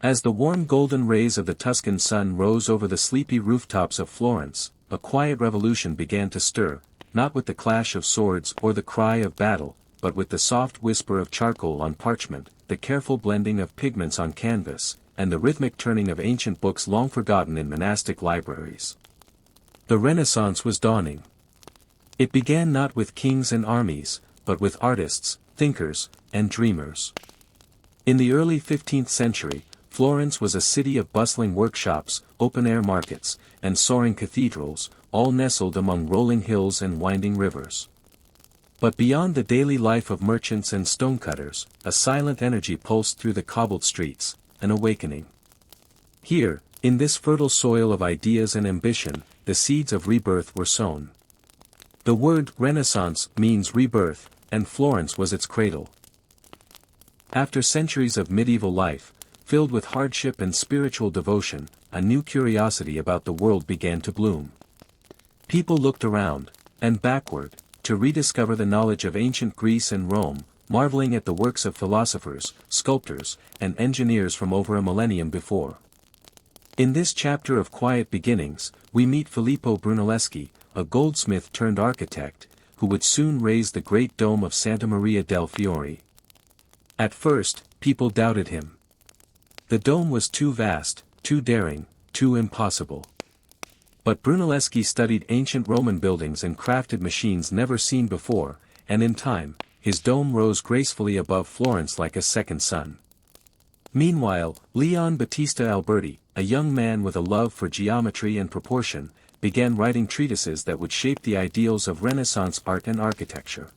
As the warm golden rays of the Tuscan sun rose over the sleepy rooftops of Florence, a quiet revolution began to stir, not with the clash of swords or the cry of battle, but with the soft whisper of charcoal on parchment, the careful blending of pigments on canvas, and the rhythmic turning of ancient books long forgotten in monastic libraries. The Renaissance was dawning. It began not with kings and armies, but with artists, thinkers, and dreamers. In the early 15th century, Florence was a city of bustling workshops, open-air markets, and soaring cathedrals, all nestled among rolling hills and winding rivers. But beyond the daily life of merchants and stonecutters, a silent energy pulsed through the cobbled streets, an awakening. Here, in this fertile soil of ideas and ambition, the seeds of rebirth were sown. The word Renaissance means rebirth, and Florence was its cradle. After centuries of medieval life, filled with hardship and spiritual devotion, a new curiosity about the world began to bloom. People looked around, and backward, to rediscover the knowledge of ancient Greece and Rome, marveling at the works of philosophers, sculptors, and engineers from over a millennium before. In this chapter of quiet beginnings, we meet Filippo Brunelleschi, a goldsmith turned architect, who would soon raise the great dome of Santa Maria del Fiore. At first, people doubted him. The dome was too vast, too daring, too impossible. But Brunelleschi studied ancient Roman buildings and crafted machines never seen before, and in time, his dome rose gracefully above Florence like a second sun. Meanwhile, Leon Battista Alberti, a young man with a love for geometry and proportion, began writing treatises that would shape the ideals of Renaissance art and architecture.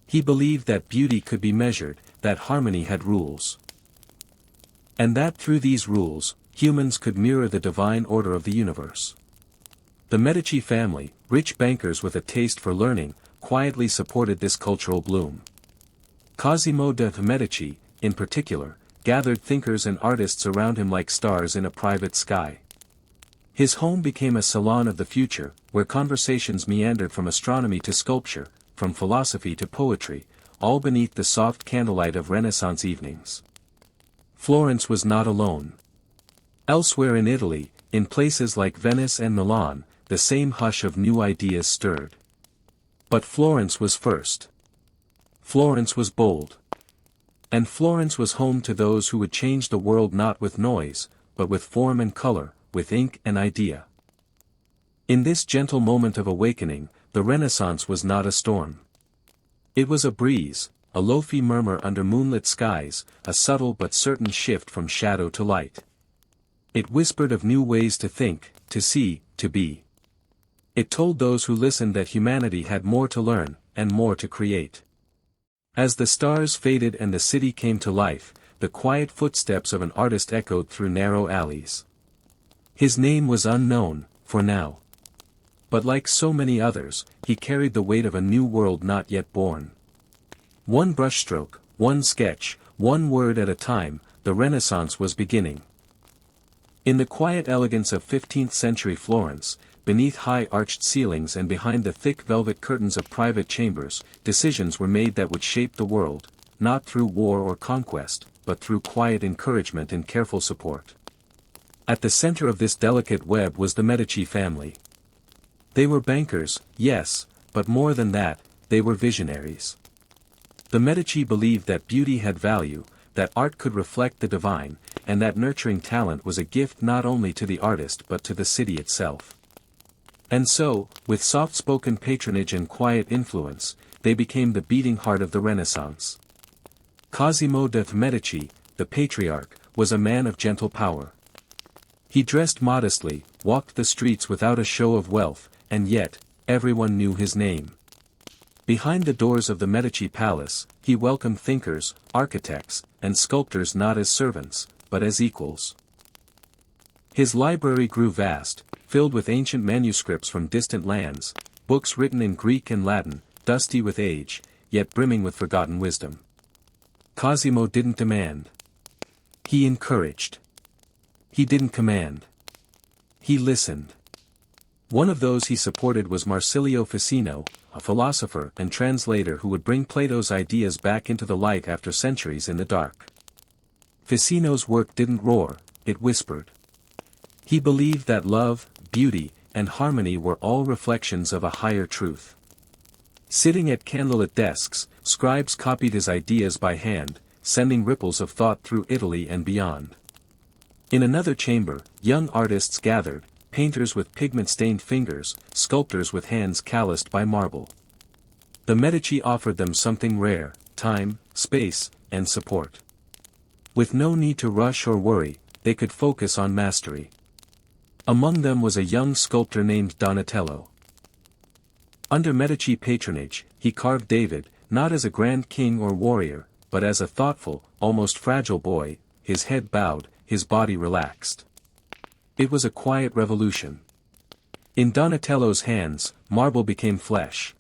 He believed that beauty could be measured, that harmony had rules. And that through these rules, humans could mirror the divine order of the universe. The Medici family, rich bankers with a taste for learning, quietly supported this cultural bloom. Cosimo de' Medici, in particular, gathered thinkers and artists around him like stars in a private sky. His home became a salon of the future, where conversations meandered from astronomy to sculpture, from philosophy to poetry, all beneath the soft candlelight of Renaissance evenings. Florence was not alone. Elsewhere in Italy, in places like Venice and Milan, the same hush of new ideas stirred. But Florence was first. Florence was bold. And Florence was home to those who would change the world not with noise, but with form and color, with ink and idea. In this gentle moment of awakening, the Renaissance was not a storm. It was a breeze, a Lofi murmur under moonlit skies, a subtle but certain shift from shadow to light. It whispered of new ways to think, to see, to be. It told those who listened that humanity had more to learn, and more to create. As the stars faded and the city came to life, the quiet footsteps of an artist echoed through narrow alleys. His name was unknown, for now. But like so many others, he carried the weight of a new world not yet born. One brushstroke, one sketch, one word at a time, the Renaissance was beginning. In the quiet elegance of 15th-century Florence, beneath high arched ceilings and behind the thick velvet curtains of private chambers, decisions were made that would shape the world, not through war or conquest, but through quiet encouragement and careful support. At the center of this delicate web was the Medici family. They were bankers, yes, but more than that, they were visionaries. The Medici believed that beauty had value, that art could reflect the divine, and that nurturing talent was a gift not only to the artist but to the city itself. And so, with soft-spoken patronage and quiet influence, they became the beating heart of the Renaissance. Cosimo de' Medici, the patriarch, was a man of gentle power. He dressed modestly, walked the streets without a show of wealth, and yet, everyone knew his name. Behind the doors of the Medici palace, he welcomed thinkers, architects, and sculptors not as servants, but as equals. His library grew vast, filled with ancient manuscripts from distant lands, books written in Greek and Latin, dusty with age, yet brimming with forgotten wisdom. Cosimo didn't demand. He encouraged. He didn't command. He listened. One of those he supported was Marsilio Ficino, a philosopher and translator who would bring Plato's ideas back into the light after centuries in the dark. Ficino's work didn't roar, it whispered. He believed that love, beauty, and harmony were all reflections of a higher truth. Sitting at candlelit desks, scribes copied his ideas by hand, sending ripples of thought through Italy and beyond. In another chamber, young artists gathered, painters with pigment-stained fingers, sculptors with hands calloused by marble. The Medici offered them something rare: time, space, and support. With no need to rush or worry, they could focus on mastery. Among them was a young sculptor named Donatello. Under Medici patronage, he carved David, not as a grand king or warrior, but as a thoughtful, almost fragile boy, his head bowed, his body relaxed. It was a quiet revolution. In Donatello's hands, marble became flesh.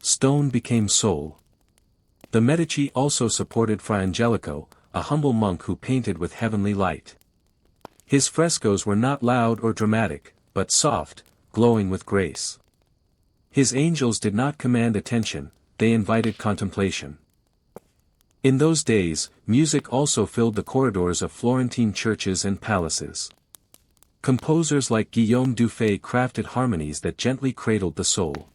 Stone became soul. The Medici also supported Fra Angelico, a humble monk who painted with heavenly light. His frescoes were not loud or dramatic, but soft, glowing with grace. His angels did not command attention, they invited contemplation. In those days, music also filled the corridors of Florentine churches and palaces. Composers like Guillaume Dufay crafted harmonies that gently cradled the soul.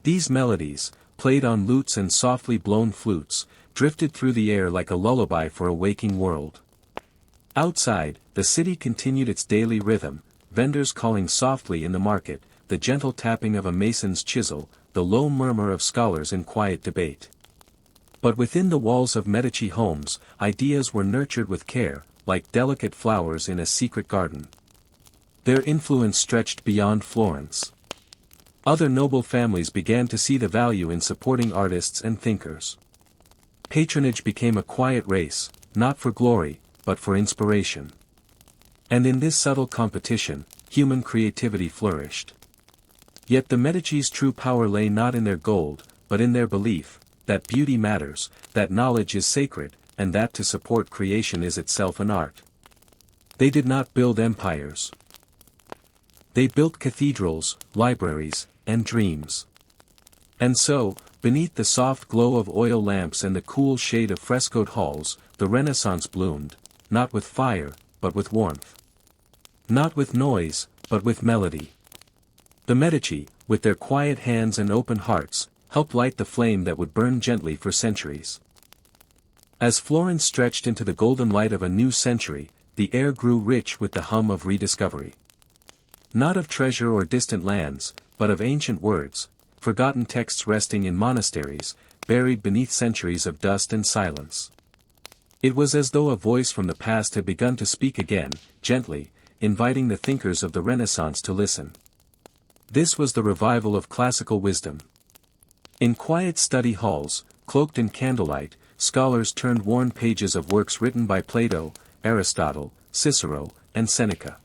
These melodies, played on lutes and softly blown flutes, drifted through the air like a lullaby for a waking world. Outside, the city continued its daily rhythm, vendors calling softly in the market, the gentle tapping of a mason's chisel, the low murmur of scholars in quiet debate. But within the walls of Medici homes, ideas were nurtured with care, like delicate flowers in a secret garden. Their influence stretched beyond Florence. Other noble families began to see the value in supporting artists and thinkers. Patronage became a quiet race, not for glory, but for inspiration. And in this subtle competition, human creativity flourished. Yet the Medici's true power lay not in their gold, but in their belief that beauty matters, that knowledge is sacred, and that to support creation is itself an art. They did not build empires. They built cathedrals, libraries, and dreams. And so, beneath the soft glow of oil lamps and the cool shade of frescoed halls, the Renaissance bloomed, not with fire, but with warmth. Not with noise, but with melody. The Medici, with their quiet hands and open hearts, helped light the flame that would burn gently for centuries. As Florence stretched into the golden light of a new century, the air grew rich with the hum of rediscovery. Not of treasure or distant lands, but of ancient words, forgotten texts resting in monasteries, buried beneath centuries of dust and silence. It was as though a voice from the past had begun to speak again, gently, inviting the thinkers of the Renaissance to listen. This was the revival of classical wisdom. In quiet study halls, cloaked in candlelight, scholars turned worn pages of works written by Plato, Aristotle, Cicero, and Seneca.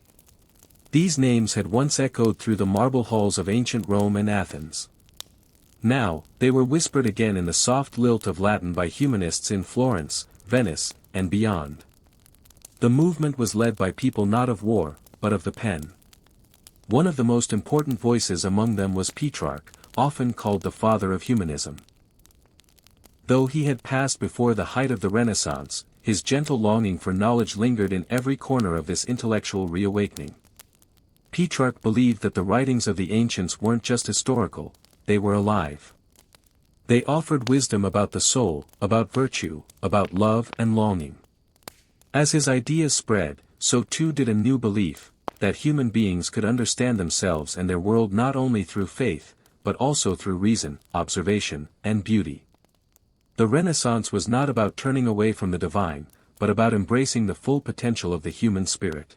These names had once echoed through the marble halls of ancient Rome and Athens. Now, they were whispered again in the soft lilt of Latin by humanists in Florence, Venice, and beyond. The movement was led by people not of war, but of the pen. One of the most important voices among them was Petrarch, often called the father of humanism. Though he had passed before the height of the Renaissance, his gentle longing for knowledge lingered in every corner of this intellectual reawakening. Petrarch believed that the writings of the ancients weren't just historical, they were alive. They offered wisdom about the soul, about virtue, about love and longing. As his ideas spread, so too did a new belief, that human beings could understand themselves and their world not only through faith, but also through reason, observation, and beauty. The Renaissance was not about turning away from the divine, but about embracing the full potential of the human spirit.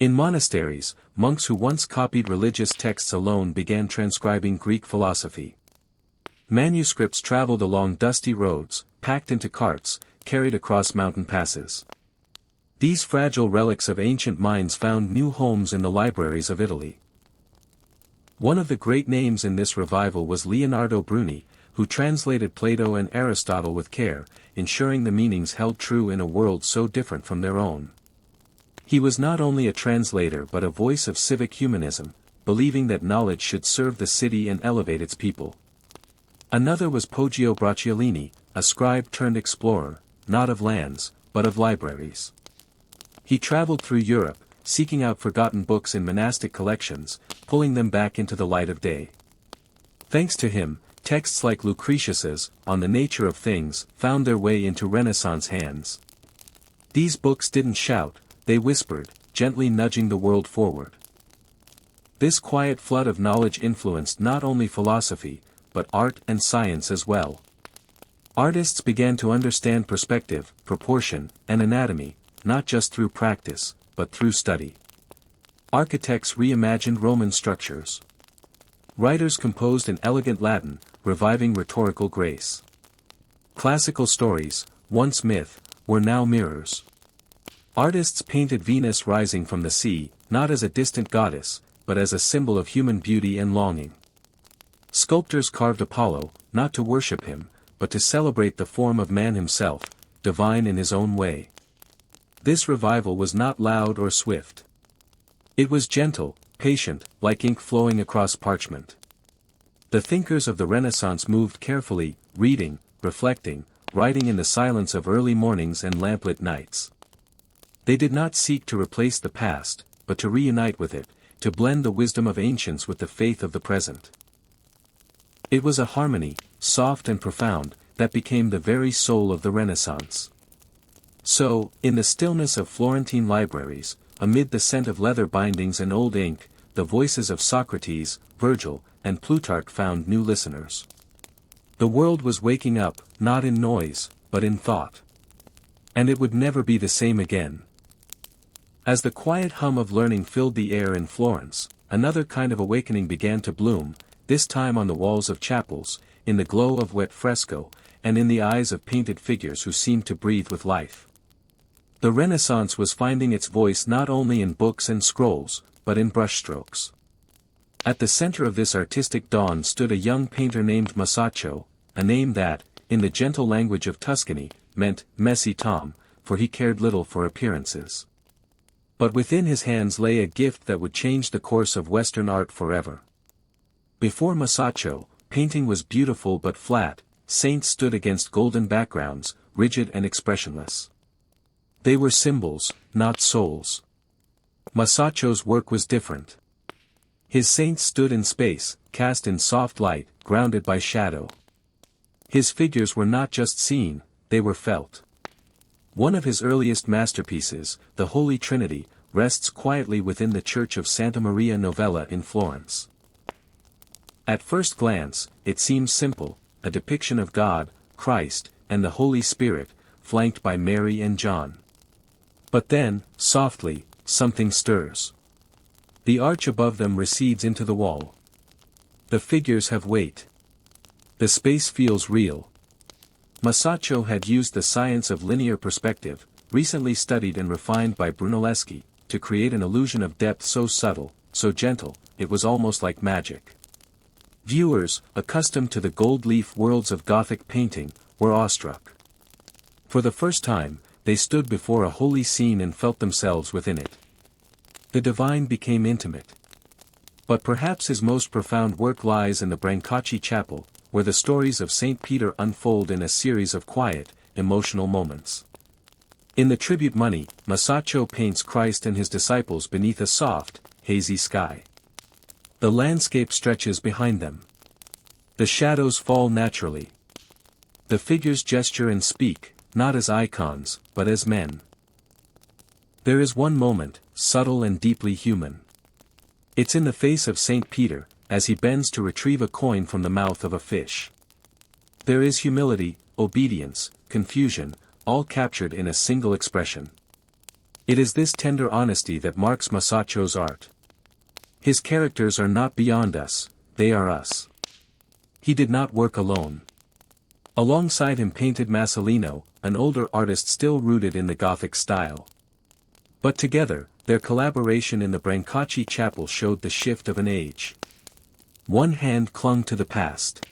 In monasteries, monks who once copied religious texts alone began transcribing Greek philosophy. Manuscripts traveled along dusty roads, packed into carts, carried across mountain passes. These fragile relics of ancient minds found new homes in the libraries of Italy. One of the great names in this revival was Leonardo Bruni, who translated Plato and Aristotle with care, ensuring the meanings held true in a world so different from their own. He was not only a translator but a voice of civic humanism, believing that knowledge should serve the city and elevate its people. Another was Poggio Bracciolini, a scribe turned explorer, not of lands, but of libraries. He traveled through Europe, seeking out forgotten books in monastic collections, pulling them back into the light of day. Thanks to him, texts like Lucretius's On the Nature of Things found their way into Renaissance hands. These books didn't shout, they whispered, gently nudging the world forward. This quiet flood of knowledge influenced not only philosophy, but art and science as well. Artists began to understand perspective, proportion, and anatomy, not just through practice, but through study. Architects reimagined Roman structures. Writers composed in elegant Latin, reviving rhetorical grace. Classical stories, once myth, were now mirrors. Artists painted Venus rising from the sea, not as a distant goddess, but as a symbol of human beauty and longing. Sculptors carved Apollo, not to worship him, but to celebrate the form of man himself, divine in his own way. This revival was not loud or swift. It was gentle, patient, like ink flowing across parchment. The thinkers of the Renaissance moved carefully, reading, reflecting, writing in the silence of early mornings and lamplit nights. They did not seek to replace the past, but to reunite with it, to blend the wisdom of ancients with the faith of the present. It was a harmony, soft and profound, that became the very soul of the Renaissance. So, in the stillness of Florentine libraries, amid the scent of leather bindings and old ink, the voices of Socrates, Virgil, and Plutarch found new listeners. The world was waking up, not in noise, but in thought. And it would never be the same again. As the quiet hum of learning filled the air in Florence, another kind of awakening began to bloom, this time on the walls of chapels, in the glow of wet fresco, and in the eyes of painted figures who seemed to breathe with life. The Renaissance was finding its voice not only in books and scrolls, but in brushstrokes. At the center of this artistic dawn stood a young painter named Masaccio, a name that, in the gentle language of Tuscany, meant messy Tom, for he cared little for appearances. But within his hands lay a gift that would change the course of Western art forever. Before Masaccio, painting was beautiful but flat, saints stood against golden backgrounds, rigid and expressionless. They were symbols, not souls. Masaccio's work was different. His saints stood in space, cast in soft light, grounded by shadow. His figures were not just seen, they were felt. One of his earliest masterpieces, the Holy Trinity, rests quietly within the Church of Santa Maria Novella in Florence. At first glance, it seems simple, a depiction of God, Christ, and the Holy Spirit, flanked by Mary and John. But then, softly, something stirs. The arch above them recedes into the wall. The figures have weight. The space feels real. Masaccio had used the science of linear perspective, recently studied and refined by Brunelleschi, to create an illusion of depth so subtle, so gentle, it was almost like magic. Viewers, accustomed to the gold-leaf worlds of Gothic painting, were awestruck. For the first time, they stood before a holy scene and felt themselves within it. The divine became intimate. But perhaps his most profound work lies in the Brancacci Chapel, where the stories of St. Peter unfold in a series of quiet, emotional moments. In the tribute money, Masaccio paints Christ and his disciples beneath a soft, hazy sky. The landscape stretches behind them. The shadows fall naturally. The figures gesture and speak, not as icons, but as men. There is one moment, subtle and deeply human. It's in the face of St. Peter, as he bends to retrieve a coin from the mouth of a fish. There is humility, obedience, confusion, all captured in a single expression. It is this tender honesty that marks Masaccio's art. His characters are not beyond us, they are us. He did not work alone. Alongside him painted Masolino, an older artist still rooted in the Gothic style. But together, their collaboration in the Brancacci Chapel showed the shift of an age. One hand clung to the past.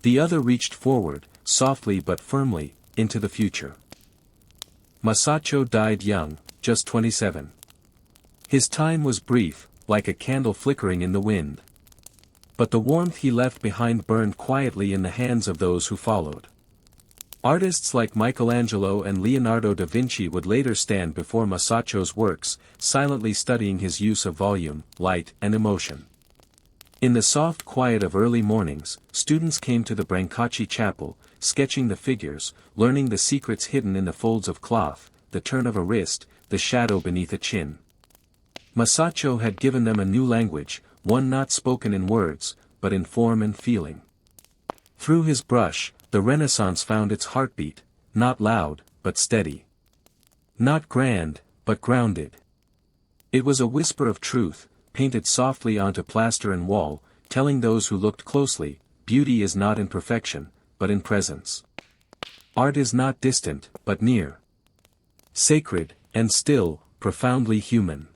The other reached forward, softly but firmly, into the future. Masaccio died young, just 27. His time was brief, like a candle flickering in the wind. But the warmth he left behind burned quietly in the hands of those who followed. Artists like Michelangelo and Leonardo da Vinci would later stand before Masaccio's works, silently studying his use of volume, light and emotion. In the soft quiet of early mornings, students came to the Brancacci chapel, sketching the figures, learning the secrets hidden in the folds of cloth, the turn of a wrist, the shadow beneath a chin. Masaccio had given them a new language, one not spoken in words, but in form and feeling. Through his brush, the Renaissance found its heartbeat, not loud, but steady. Not grand, but grounded. It was a whisper of truth, painted softly onto plaster and wall, telling those who looked closely, beauty is not in perfection, but in presence. Art is not distant, but near. Sacred, and still, profoundly human.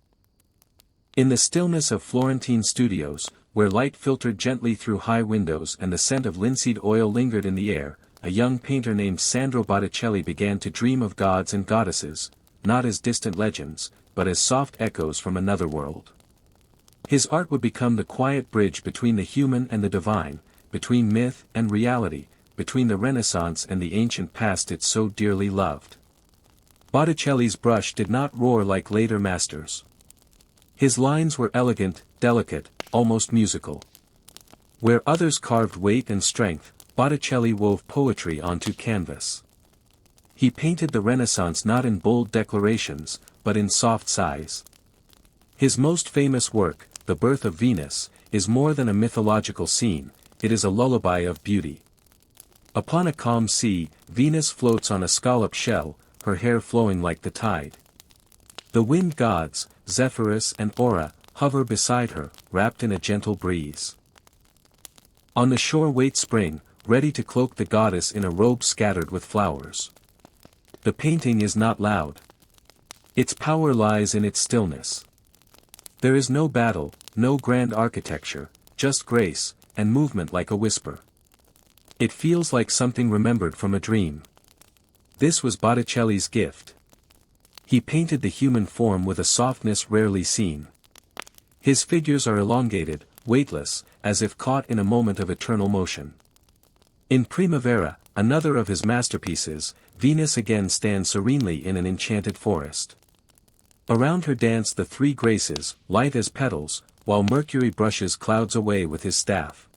In the stillness of Florentine studios, where light filtered gently through high windows and the scent of linseed oil lingered in the air, a young painter named Sandro Botticelli began to dream of gods and goddesses, not as distant legends, but as soft echoes from another world. His art would become the quiet bridge between the human and the divine, between myth and reality, between the Renaissance and the ancient past it so dearly loved. Botticelli's brush did not roar like later masters. His lines were elegant, delicate, almost musical. Where others carved weight and strength, Botticelli wove poetry onto canvas. He painted the Renaissance not in bold declarations, but in soft sighs. His most famous work, The Birth of Venus, is more than a mythological scene, it is a lullaby of beauty. Upon a calm sea, Venus floats on a scallop shell, her hair flowing like the tide. The wind gods, Zephyrus and Aura, hover beside her, wrapped in a gentle breeze. On the shore waits spring, ready to cloak the goddess in a robe scattered with flowers. The painting is not loud. Its power lies in its stillness. There is no battle, no grand architecture, just grace, and movement like a whisper. It feels like something remembered from a dream. This was Botticelli's gift. He painted the human form with a softness rarely seen. His figures are elongated, weightless, as if caught in a moment of eternal motion. In Primavera, another of his masterpieces, Venus again stands serenely in an enchanted forest. Around her dance the three graces, light as petals, while Mercury brushes clouds away with his staff.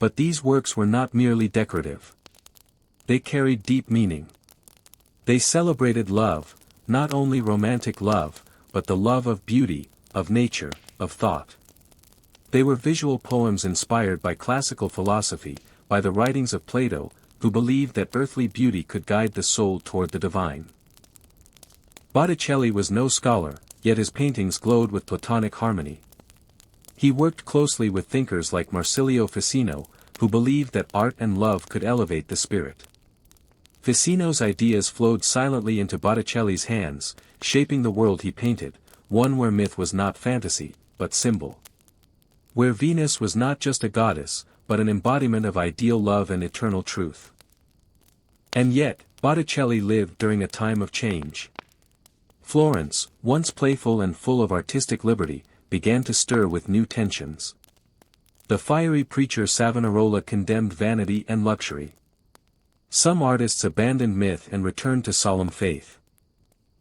But these works were not merely decorative. They carried deep meaning. They celebrated love, not only romantic love, but the love of beauty, of nature, of thought. They were visual poems inspired by classical philosophy, by the writings of Plato, who believed that earthly beauty could guide the soul toward the divine. Botticelli was no scholar, yet his paintings glowed with Platonic harmony. He worked closely with thinkers like Marsilio Ficino, who believed that art and love could elevate the spirit. Ficino's ideas flowed silently into Botticelli's hands, shaping the world he painted, one where myth was not fantasy, but symbol. Where Venus was not just a goddess, but an embodiment of ideal love and eternal truth. And yet, Botticelli lived during a time of change. Florence, once playful and full of artistic liberty, began to stir with new tensions. The fiery preacher Savonarola condemned vanity and luxury. Some artists abandoned myth and returned to solemn faith.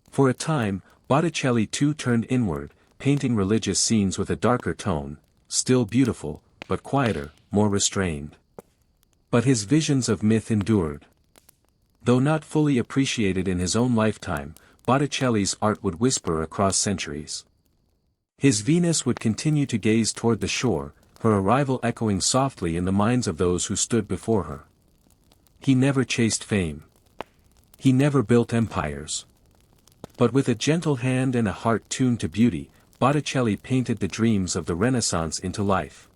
For a time, Botticelli too turned inward, painting religious scenes with a darker tone, still beautiful, but quieter, more restrained. But his visions of myth endured. Though not fully appreciated in his own lifetime, Botticelli's art would whisper across centuries. His Venus would continue to gaze toward the shore, her arrival echoing softly in the minds of those who stood before her. He never chased fame. He never built empires. But with a gentle hand and a heart tuned to beauty, Botticelli painted the dreams of the Renaissance into life.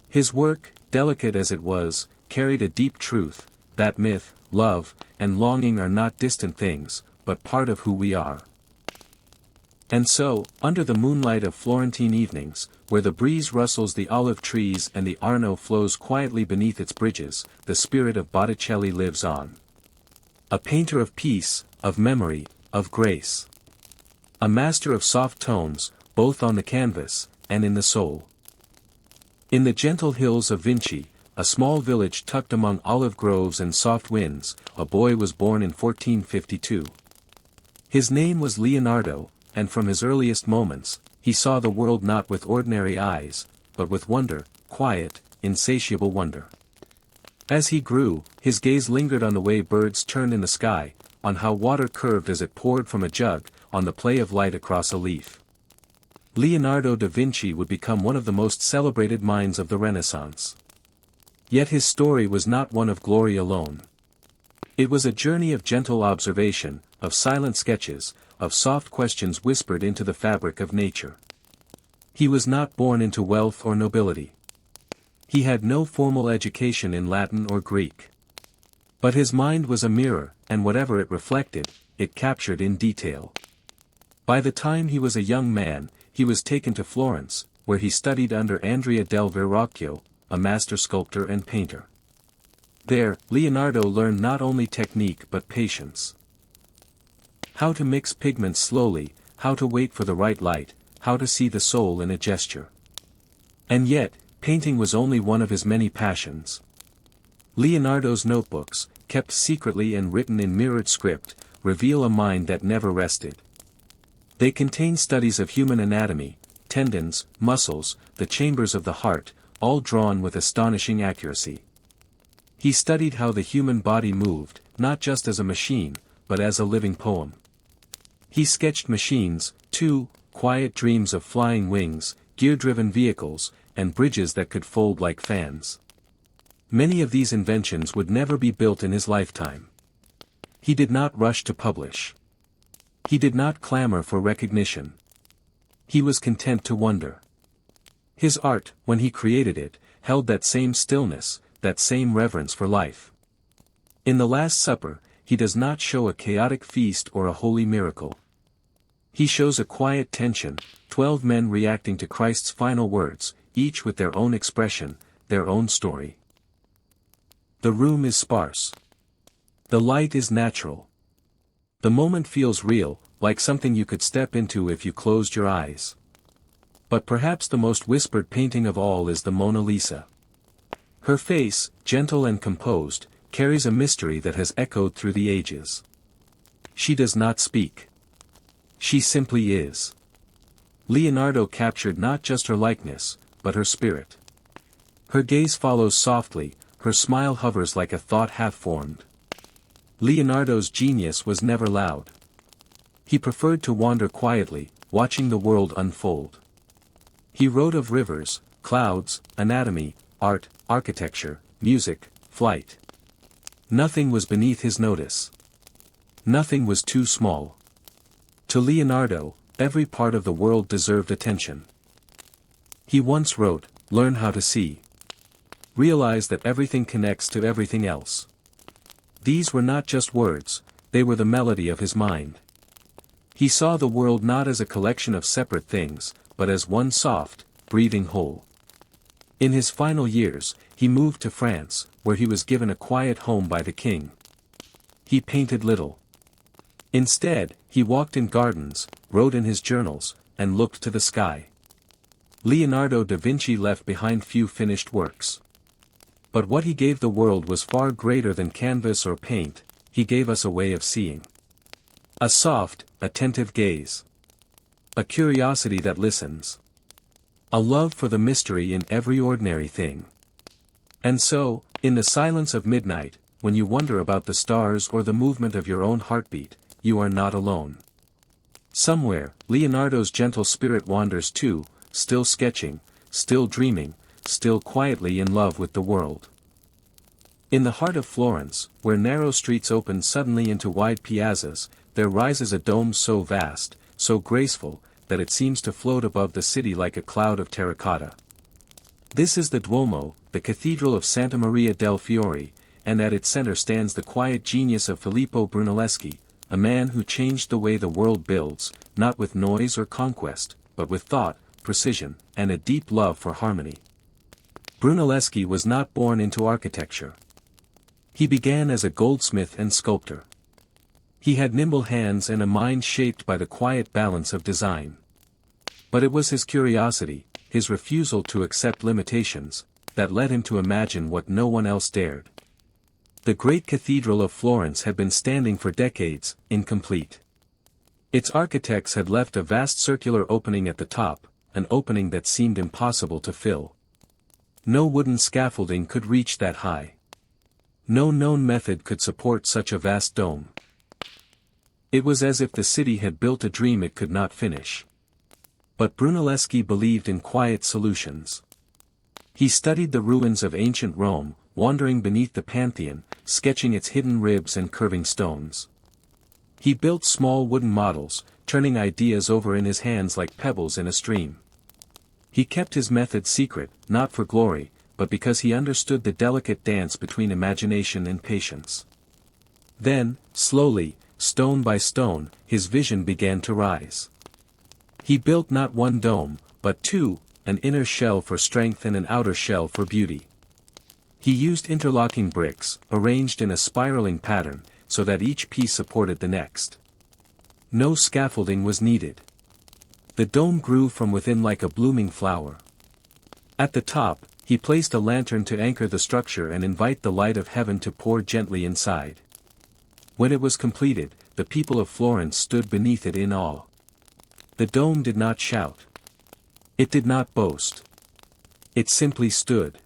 His work, delicate as it was, carried a deep truth, that myth, love, and longing are not distant things, but part of who we are. And so, under the moonlight of Florentine evenings, where the breeze rustles the olive trees and the Arno flows quietly beneath its bridges, the spirit of Botticelli lives on. A painter of peace, of memory, of grace. A master of soft tones, both on the canvas, and in the soul. In the gentle hills of Vinci, a small village tucked among olive groves and soft winds, a boy was born in 1452. His name was Leonardo, and from his earliest moments, he saw the world not with ordinary eyes, but with wonder, quiet, insatiable wonder. As he grew, his gaze lingered on the way birds turned in the sky, on how water curved as it poured from a jug, on the play of light across a leaf. Leonardo da Vinci would become one of the most celebrated minds of the Renaissance. Yet his story was not one of glory alone. It was a journey of gentle observation, of silent sketches, of soft questions whispered into the fabric of nature. He was not born into wealth or nobility. He had no formal education in Latin or Greek. But his mind was a mirror, and whatever it reflected, it captured in detail. By the time he was a young man, he was taken to Florence, where he studied under Andrea del Verrocchio, a master sculptor and painter. There, Leonardo learned not only technique but patience. How to mix pigments slowly, how to wait for the right light, how to see the soul in a gesture. And yet, painting was only one of his many passions. Leonardo's notebooks, kept secretly and written in mirrored script, reveal a mind that never rested. They contain studies of human anatomy, tendons, muscles, the chambers of the heart, all drawn with astonishing accuracy. He studied how the human body moved, not just as a machine, but as a living poem. He sketched machines, too, quiet dreams of flying wings, gear-driven vehicles, and bridges that could fold like fans. Many of these inventions would never be built in his lifetime. He did not rush to publish. He did not clamor for recognition. He was content to wonder. His art, when he created it, held that same stillness, that same reverence for life. In the Last Supper, he does not show a chaotic feast or a holy miracle. He shows a quiet tension, 12 men reacting to Christ's final words, each with their own expression, their own story. The room is sparse. The light is natural. The moment feels real, like something you could step into if you closed your eyes. But perhaps the most whispered painting of all is the Mona Lisa. Her face, gentle and composed, carries a mystery that has echoed through the ages. She does not speak. She simply is. Leonardo captured not just her likeness, but her spirit. Her gaze follows softly, her smile hovers like a thought half-formed. Leonardo's genius was never loud. He preferred to wander quietly, watching the world unfold. He wrote of rivers, clouds, anatomy, art, architecture, music, flight. Nothing was beneath his notice. Nothing was too small. To Leonardo, every part of the world deserved attention. He once wrote, "Learn how to see. Realize that everything connects to everything else." These were not just words, they were the melody of his mind. He saw the world not as a collection of separate things, but as one soft, breathing whole. In his final years, he moved to France, where he was given a quiet home by the king. He painted little. Instead, he walked in gardens, wrote in his journals, and looked to the sky. Leonardo da Vinci left behind few finished works. But what he gave the world was far greater than canvas or paint, he gave us a way of seeing. A soft, attentive gaze. A curiosity that listens. A love for the mystery in every ordinary thing. And so, in the silence of midnight, when you wonder about the stars or the movement of your own heartbeat, you are not alone. Somewhere, Leonardo's gentle spirit wanders too, still sketching, still dreaming, still quietly in love with the world. In the heart of Florence, where narrow streets open suddenly into wide piazzas, there rises a dome so vast, so graceful, that it seems to float above the city like a cloud of terracotta. This is the Duomo, the Cathedral of Santa Maria del Fiore, and at its center stands the quiet genius of Filippo Brunelleschi, a man who changed the way the world builds, not with noise or conquest, but with thought, precision, and a deep love for harmony. Brunelleschi was not born into architecture. He began as a goldsmith and sculptor. He had nimble hands and a mind shaped by the quiet balance of design. But it was his curiosity, his refusal to accept limitations, that led him to imagine what no one else dared. The great cathedral of Florence had been standing for decades, incomplete. Its architects had left a vast circular opening at the top, an opening that seemed impossible to fill. No wooden scaffolding could reach that high. No known method could support such a vast dome. It was as if the city had built a dream it could not finish. But Brunelleschi believed in quiet solutions. He studied the ruins of ancient Rome, wandering beneath the Pantheon, sketching its hidden ribs and curving stones. He built small wooden models, turning ideas over in his hands like pebbles in a stream. He kept his method secret, not for glory, but because he understood the delicate dance between imagination and patience. Then, slowly, stone by stone, his vision began to rise. He built not one dome, but two, an inner shell for strength and an outer shell for beauty. He used interlocking bricks, arranged in a spiraling pattern, so that each piece supported the next. No scaffolding was needed. The dome grew from within like a blooming flower. At the top, he placed a lantern to anchor the structure and invite the light of heaven to pour gently inside. When it was completed, the people of Florence stood beneath it in awe. The dome did not shout. It did not boast. It simply stood.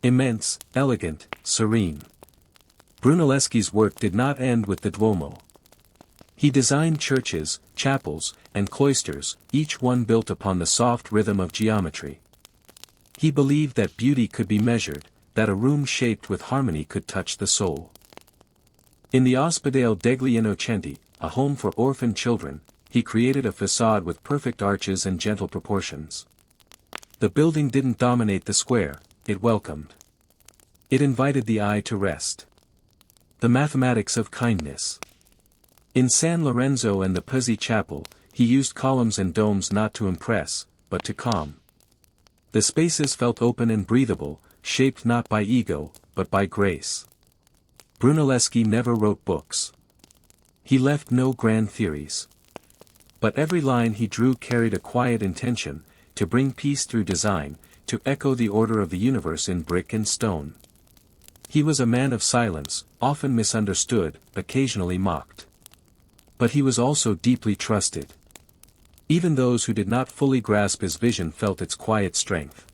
Immense, elegant, serene. Brunelleschi's work did not end with the Duomo. He designed churches, chapels, and cloisters, each one built upon the soft rhythm of geometry. He believed that beauty could be measured, that a room shaped with harmony could touch the soul. In the Ospedale degli Innocenti, a home for orphan children, he created a facade with perfect arches and gentle proportions. The building didn't dominate the square, it welcomed. It invited the eye to rest. The mathematics of kindness. In San Lorenzo and the Pizzi Chapel, he used columns and domes not to impress, but to calm. The spaces felt open and breathable, shaped not by ego, but by grace. Brunelleschi never wrote books. He left no grand theories. But every line he drew carried a quiet intention, to bring peace through design, to echo the order of the universe in brick and stone. He was a man of silence, often misunderstood, occasionally mocked. But he was also deeply trusted. Even those who did not fully grasp his vision felt its quiet strength.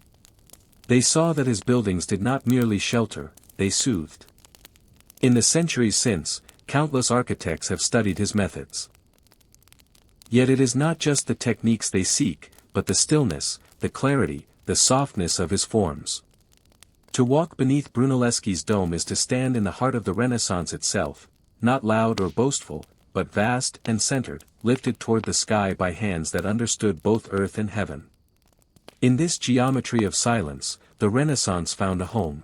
They saw that his buildings did not merely shelter, they soothed. In the centuries since, countless architects have studied his methods. Yet it is not just the techniques they seek, but the stillness, the clarity, the softness of his forms. To walk beneath Brunelleschi's dome is to stand in the heart of the Renaissance itself, not loud or boastful, but vast and centered, lifted toward the sky by hands that understood both earth and heaven. In this geometry of silence, the Renaissance found a home.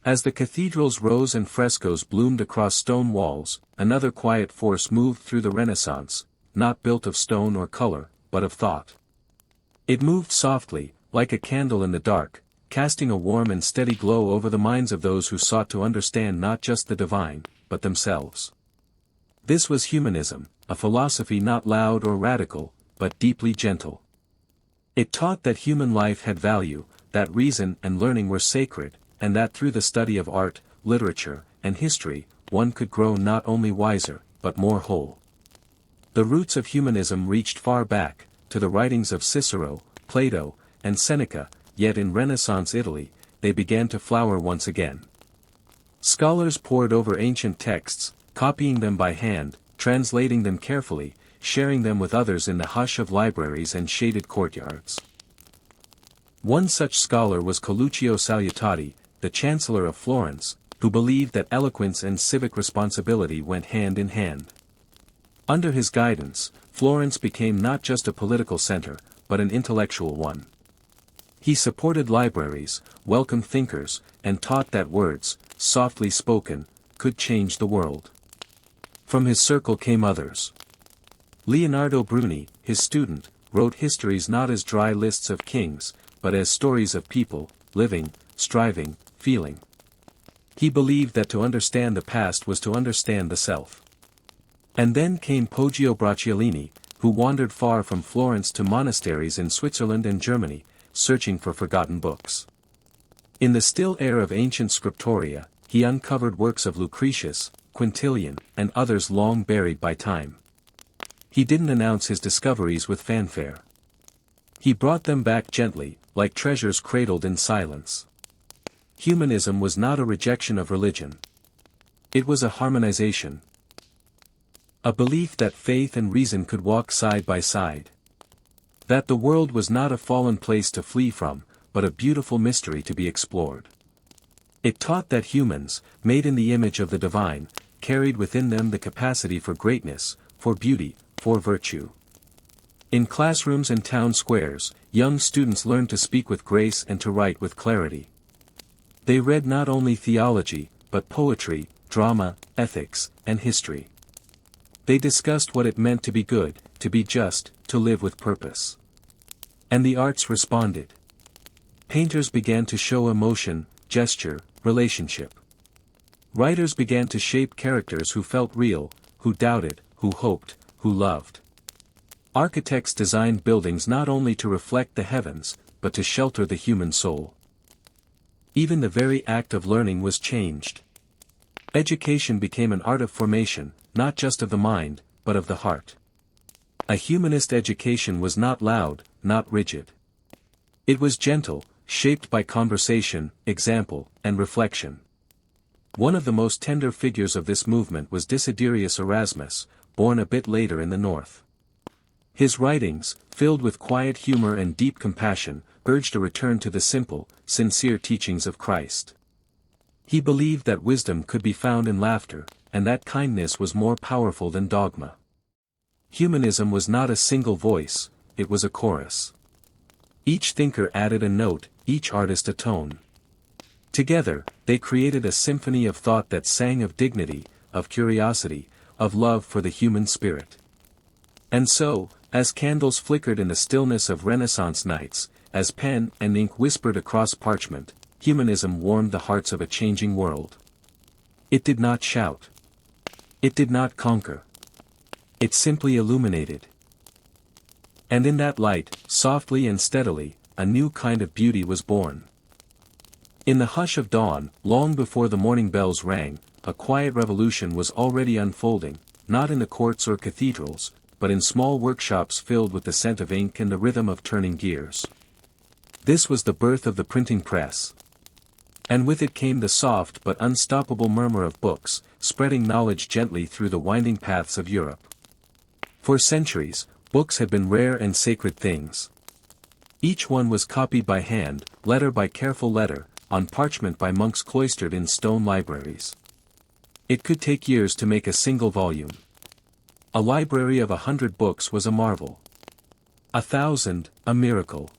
As the cathedrals rose and frescoes bloomed across stone walls, another quiet force moved through the Renaissance, not built of stone or color, but of thought. It moved softly, like a candle in the dark, casting a warm and steady glow over the minds of those who sought to understand not just the divine, but themselves. This was humanism, a philosophy not loud or radical, but deeply gentle. It taught that human life had value, that reason and learning were sacred, and that through the study of art, literature, and history, one could grow not only wiser, but more whole. The roots of humanism reached far back, to the writings of Cicero, Plato, and Seneca, yet in Renaissance Italy, they began to flower once again. Scholars pored over ancient texts, copying them by hand, translating them carefully, sharing them with others in the hush of libraries and shaded courtyards. One such scholar was Coluccio Salutati, the Chancellor of Florence, who believed that eloquence and civic responsibility went hand in hand. Under his guidance, Florence became not just a political center, but an intellectual one. He supported libraries, welcomed thinkers, and taught that words, softly spoken, could change the world. From his circle came others. Leonardo Bruni, his student, wrote histories not as dry lists of kings, but as stories of people, living, striving, feeling. He believed that to understand the past was to understand the self. And then came Poggio Bracciolini, who wandered far from Florence to monasteries in Switzerland and Germany, searching for forgotten books. In the still air of ancient scriptoria, he uncovered works of Lucretius, Quintilian, and others long buried by time. He didn't announce his discoveries with fanfare. He brought them back gently, like treasures cradled in silence. Humanism was not a rejection of religion. It was a harmonization. A belief that faith and reason could walk side by side. That the world was not a fallen place to flee from, but a beautiful mystery to be explored. It taught that humans, made in the image of the divine, carried within them the capacity for greatness, for beauty, for virtue. In classrooms and town squares, young students learned to speak with grace and to write with clarity. They read not only theology, but poetry, drama, ethics, and history. They discussed what it meant to be good, to be just, to live with purpose. And the arts responded. Painters began to show emotion, gesture, relationship. Writers began to shape characters who felt real, who doubted, who hoped, who loved. Architects designed buildings not only to reflect the heavens, but to shelter the human soul. Even the very act of learning was changed. Education became an art of formation, not just of the mind, but of the heart. A humanist education was not loud, not rigid. It was gentle, shaped by conversation, example, and reflection. One of the most tender figures of this movement was Desiderius Erasmus, born a bit later in the north. His writings, filled with quiet humor and deep compassion, urged a return to the simple, sincere teachings of Christ. He believed that wisdom could be found in laughter, and that kindness was more powerful than dogma. Humanism was not a single voice, it was a chorus. Each thinker added a note, each artist a tone. Together, they created a symphony of thought that sang of dignity, of curiosity, of love for the human spirit. And so, as candles flickered in the stillness of Renaissance nights, as pen and ink whispered across parchment, humanism warmed the hearts of a changing world. It did not shout. It did not conquer. It simply illuminated. And in that light, softly and steadily, a new kind of beauty was born. In the hush of dawn, long before the morning bells rang, a quiet revolution was already unfolding, not in the courts or cathedrals, but in small workshops filled with the scent of ink and the rhythm of turning gears. This was the birth of the printing press. And with it came the soft but unstoppable murmur of books, spreading knowledge gently through the winding paths of Europe. For centuries, books had been rare and sacred things. Each one was copied by hand, letter by careful letter, on parchment by monks cloistered in stone libraries. It could take years to make a single volume. A library of 100 books was a marvel. 1,000, a miracle.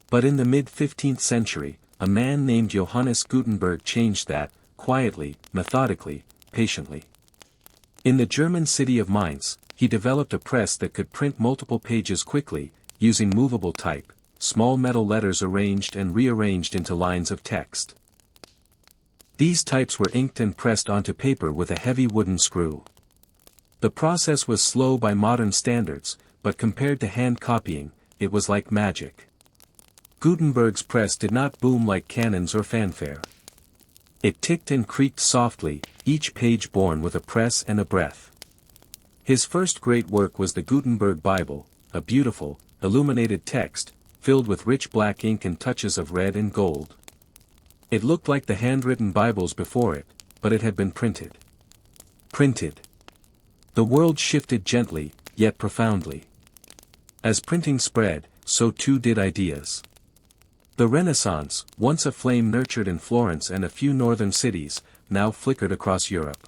But in the mid-15th century, a man named Johannes Gutenberg changed that, quietly, methodically, patiently. In the German city of Mainz, he developed a press that could print multiple pages quickly, using movable type, small metal letters arranged and rearranged into lines of text. These types were inked and pressed onto paper with a heavy wooden screw. The process was slow by modern standards, but compared to hand copying, it was like magic. Gutenberg's press did not boom like cannons or fanfare. It ticked and creaked softly, each page born with a press and a breath. His first great work was the Gutenberg Bible, a beautiful, illuminated text, filled with rich black ink and touches of red and gold. It looked like the handwritten Bibles before it, but it had been printed. Printed. The world shifted gently, yet profoundly. As printing spread, so too did ideas. The Renaissance, once a flame nurtured in Florence and a few northern cities, now flickered across Europe.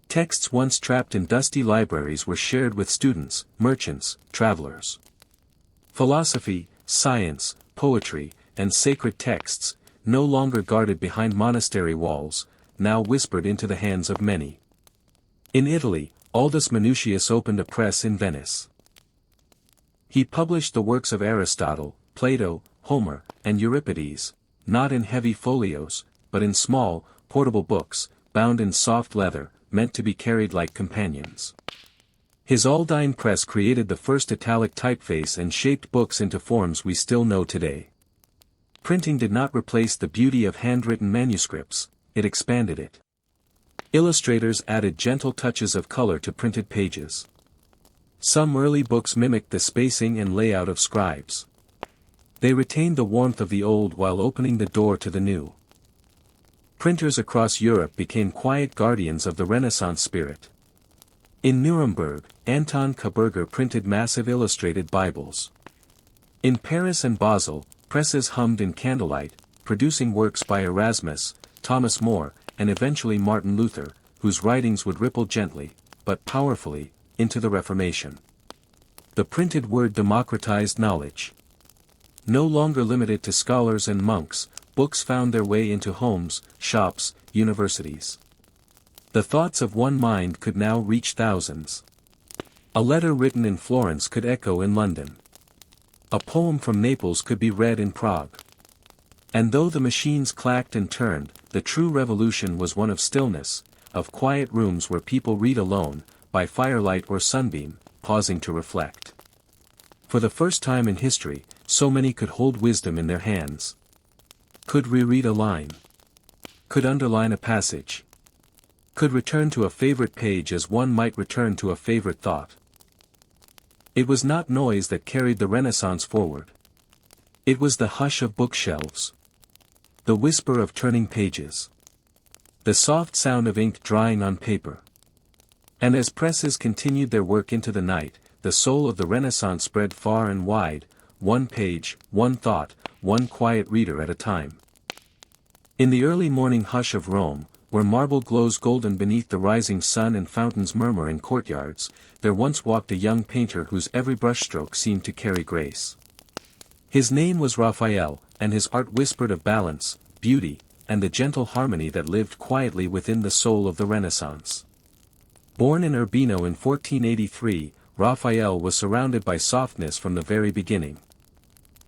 Texts once trapped in dusty libraries were shared with students, merchants, travelers. Philosophy, science, poetry, and sacred texts, no longer guarded behind monastery walls, now whispered into the hands of many. In Italy, Aldus Manutius opened a press in Venice. He published the works of Aristotle, Plato, Homer, and Euripides, not in heavy folios, but in small, portable books, bound in soft leather, meant to be carried like companions. His Aldine press created the first italic typeface and shaped books into forms we still know today. Printing did not replace the beauty of handwritten manuscripts, it expanded it. Illustrators added gentle touches of color to printed pages. Some early books mimicked the spacing and layout of scribes. They retained the warmth of the old while opening the door to the new. Printers across Europe became quiet guardians of the Renaissance spirit. In Nuremberg, Anton Koberger printed massive illustrated Bibles. In Paris and Basel, presses hummed in candlelight, producing works by Erasmus, Thomas More, and eventually Martin Luther, whose writings would ripple gently, but powerfully, into the Reformation. The printed word democratized knowledge. No longer limited to scholars and monks, books found their way into homes, shops, universities. The thoughts of one mind could now reach thousands. A letter written in Florence could echo in London. A poem from Naples could be read in Prague. And though the machines clacked and turned, the true revolution was one of stillness, of quiet rooms where people read alone, by firelight or sunbeam, pausing to reflect. For the first time in history, so many could hold wisdom in their hands. Could reread a line. Could underline a passage. Could return to a favorite page as one might return to a favorite thought. It was not noise that carried the Renaissance forward. It was the hush of bookshelves. The whisper of turning pages. The soft sound of ink drying on paper. And as presses continued their work into the night, the soul of the Renaissance spread far and wide, one page, one thought, one quiet reader at a time. In the early morning hush of Rome, where marble glows golden beneath the rising sun and fountains murmur in courtyards, there once walked a young painter whose every brushstroke seemed to carry grace. His name was Raphael, and his art whispered of balance, beauty, and the gentle harmony that lived quietly within the soul of the Renaissance. Born in Urbino in 1483, Raphael was surrounded by softness from the very beginning.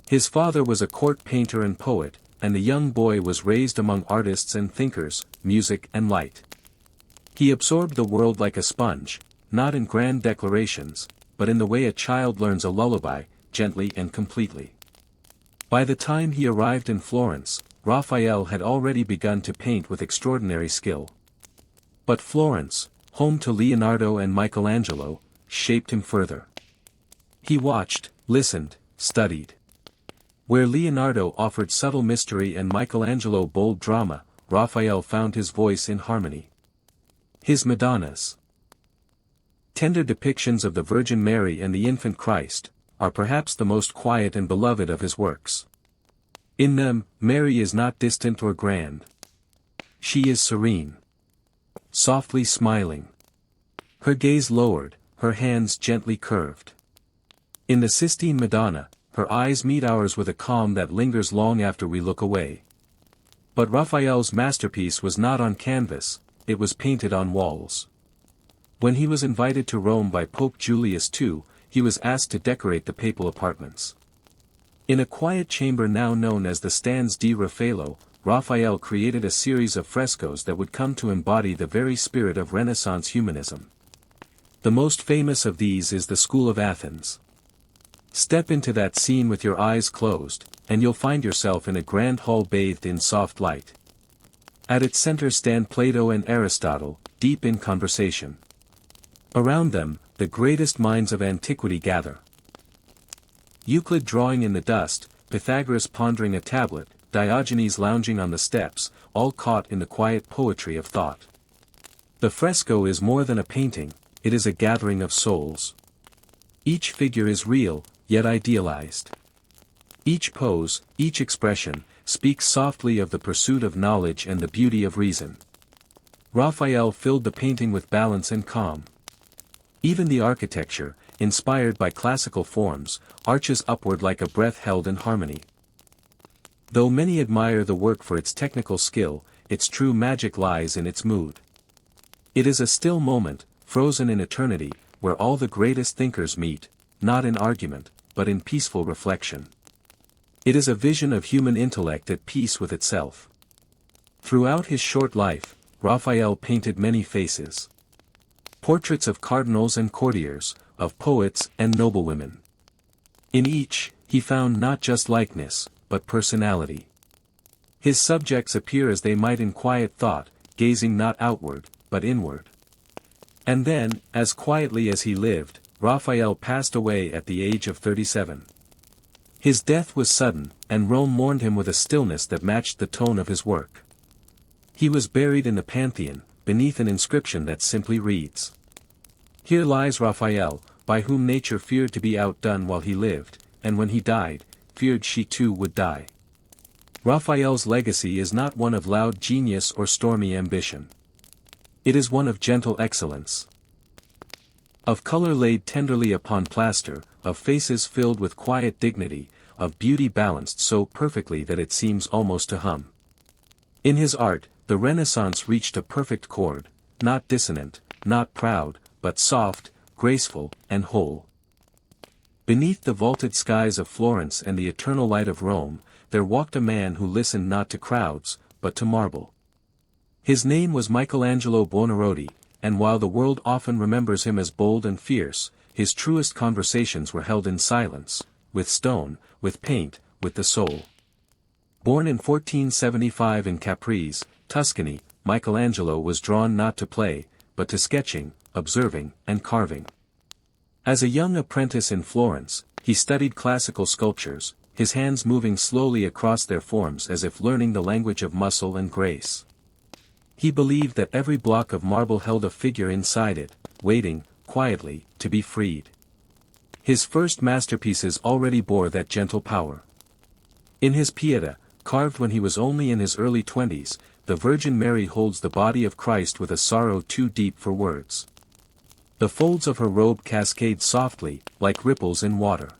His father was a court painter and poet, and the young boy was raised among artists and thinkers, music and light. He absorbed the world like a sponge, not in grand declarations, but in the way a child learns a lullaby, gently and completely. By the time he arrived in Florence, Raphael had already begun to paint with extraordinary skill. But Florence, home to Leonardo and Michelangelo, shaped him further. He watched, listened, studied. Where Leonardo offered subtle mystery and Michelangelo bold drama, Raphael found his voice in harmony. His Madonnas, tender depictions of the Virgin Mary and the infant Christ, are perhaps the most quiet and beloved of his works. In them, Mary is not distant or grand. She is serene. Softly smiling. Her gaze lowered, her hands gently curved. In the Sistine Madonna, her eyes meet ours with a calm that lingers long after we look away. But Raphael's masterpiece was not on canvas, it was painted on walls. When he was invited to Rome by Pope Julius II, he was asked to decorate the papal apartments. In a quiet chamber now known as the Stanze di Raffaello, Raphael created a series of frescoes that would come to embody the very spirit of Renaissance humanism. The most famous of these is the School of Athens. Step into that scene with your eyes closed, and you'll find yourself in a grand hall bathed in soft light. At its center stand Plato and Aristotle, deep in conversation. Around them, the greatest minds of antiquity gather. Euclid drawing in the dust, Pythagoras pondering a tablet, Diogenes lounging on the steps, all caught in the quiet poetry of thought. The fresco is more than a painting, it is a gathering of souls. Each figure is real, yet idealized. Each pose, each expression, speaks softly of the pursuit of knowledge and the beauty of reason. Raphael filled the painting with balance and calm. Even the architecture, inspired by classical forms, arches upward like a breath held in harmony. Though many admire the work for its technical skill, its true magic lies in its mood. It is a still moment, frozen in eternity, where all the greatest thinkers meet, not in argument, but in peaceful reflection. It is a vision of human intellect at peace with itself. Throughout his short life, Raphael painted many faces. portraits of cardinals and courtiers, of poets and noblewomen. In each, he found not just likeness, but personality. His subjects appear as they might in quiet thought, gazing not outward, but inward. And then, as quietly as he lived, Raphael passed away at the age of 37. His death was sudden, and Rome mourned him with a stillness that matched the tone of his work. He was buried in the Pantheon, beneath an inscription that simply reads, "Here lies Raphael, by whom nature feared to be outdone while he lived, and when he died, feared she too would die." Raphael's legacy is not one of loud genius or stormy ambition. It is one of gentle excellence. Of color laid tenderly upon plaster, of faces filled with quiet dignity, of beauty balanced so perfectly that it seems almost to hum. In his art, the Renaissance reached a perfect chord, not dissonant, not proud, but soft, graceful, and whole. Beneath the vaulted skies of Florence and the eternal light of Rome, there walked a man who listened not to crowds, but to marble. His name was Michelangelo Buonarroti, and while the world often remembers him as bold and fierce, his truest conversations were held in silence, with stone, with paint, with the soul. Born in 1475 in Caprese, Tuscany, Michelangelo was drawn not to play, but to sketching, observing, and carving. As a young apprentice in Florence, he studied classical sculptures, his hands moving slowly across their forms as if learning the language of muscle and grace. He believed that every block of marble held a figure inside it, waiting, quietly, to be freed. His first masterpieces already bore that gentle power. In his Pieta, carved when he was only in his early 20s, the Virgin Mary holds the body of Christ with a sorrow too deep for words. The folds of her robe cascade softly, like ripples in water.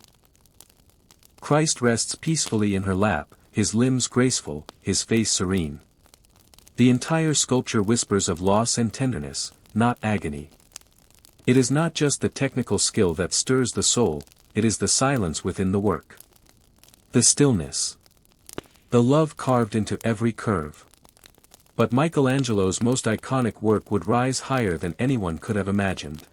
Christ rests peacefully in her lap, his limbs graceful, his face serene. The entire sculpture whispers of loss and tenderness, not agony. It is not just the technical skill that stirs the soul, it is the silence within the work. The stillness. The love carved into every curve. But Michelangelo's most iconic work would rise higher than anyone could have imagined.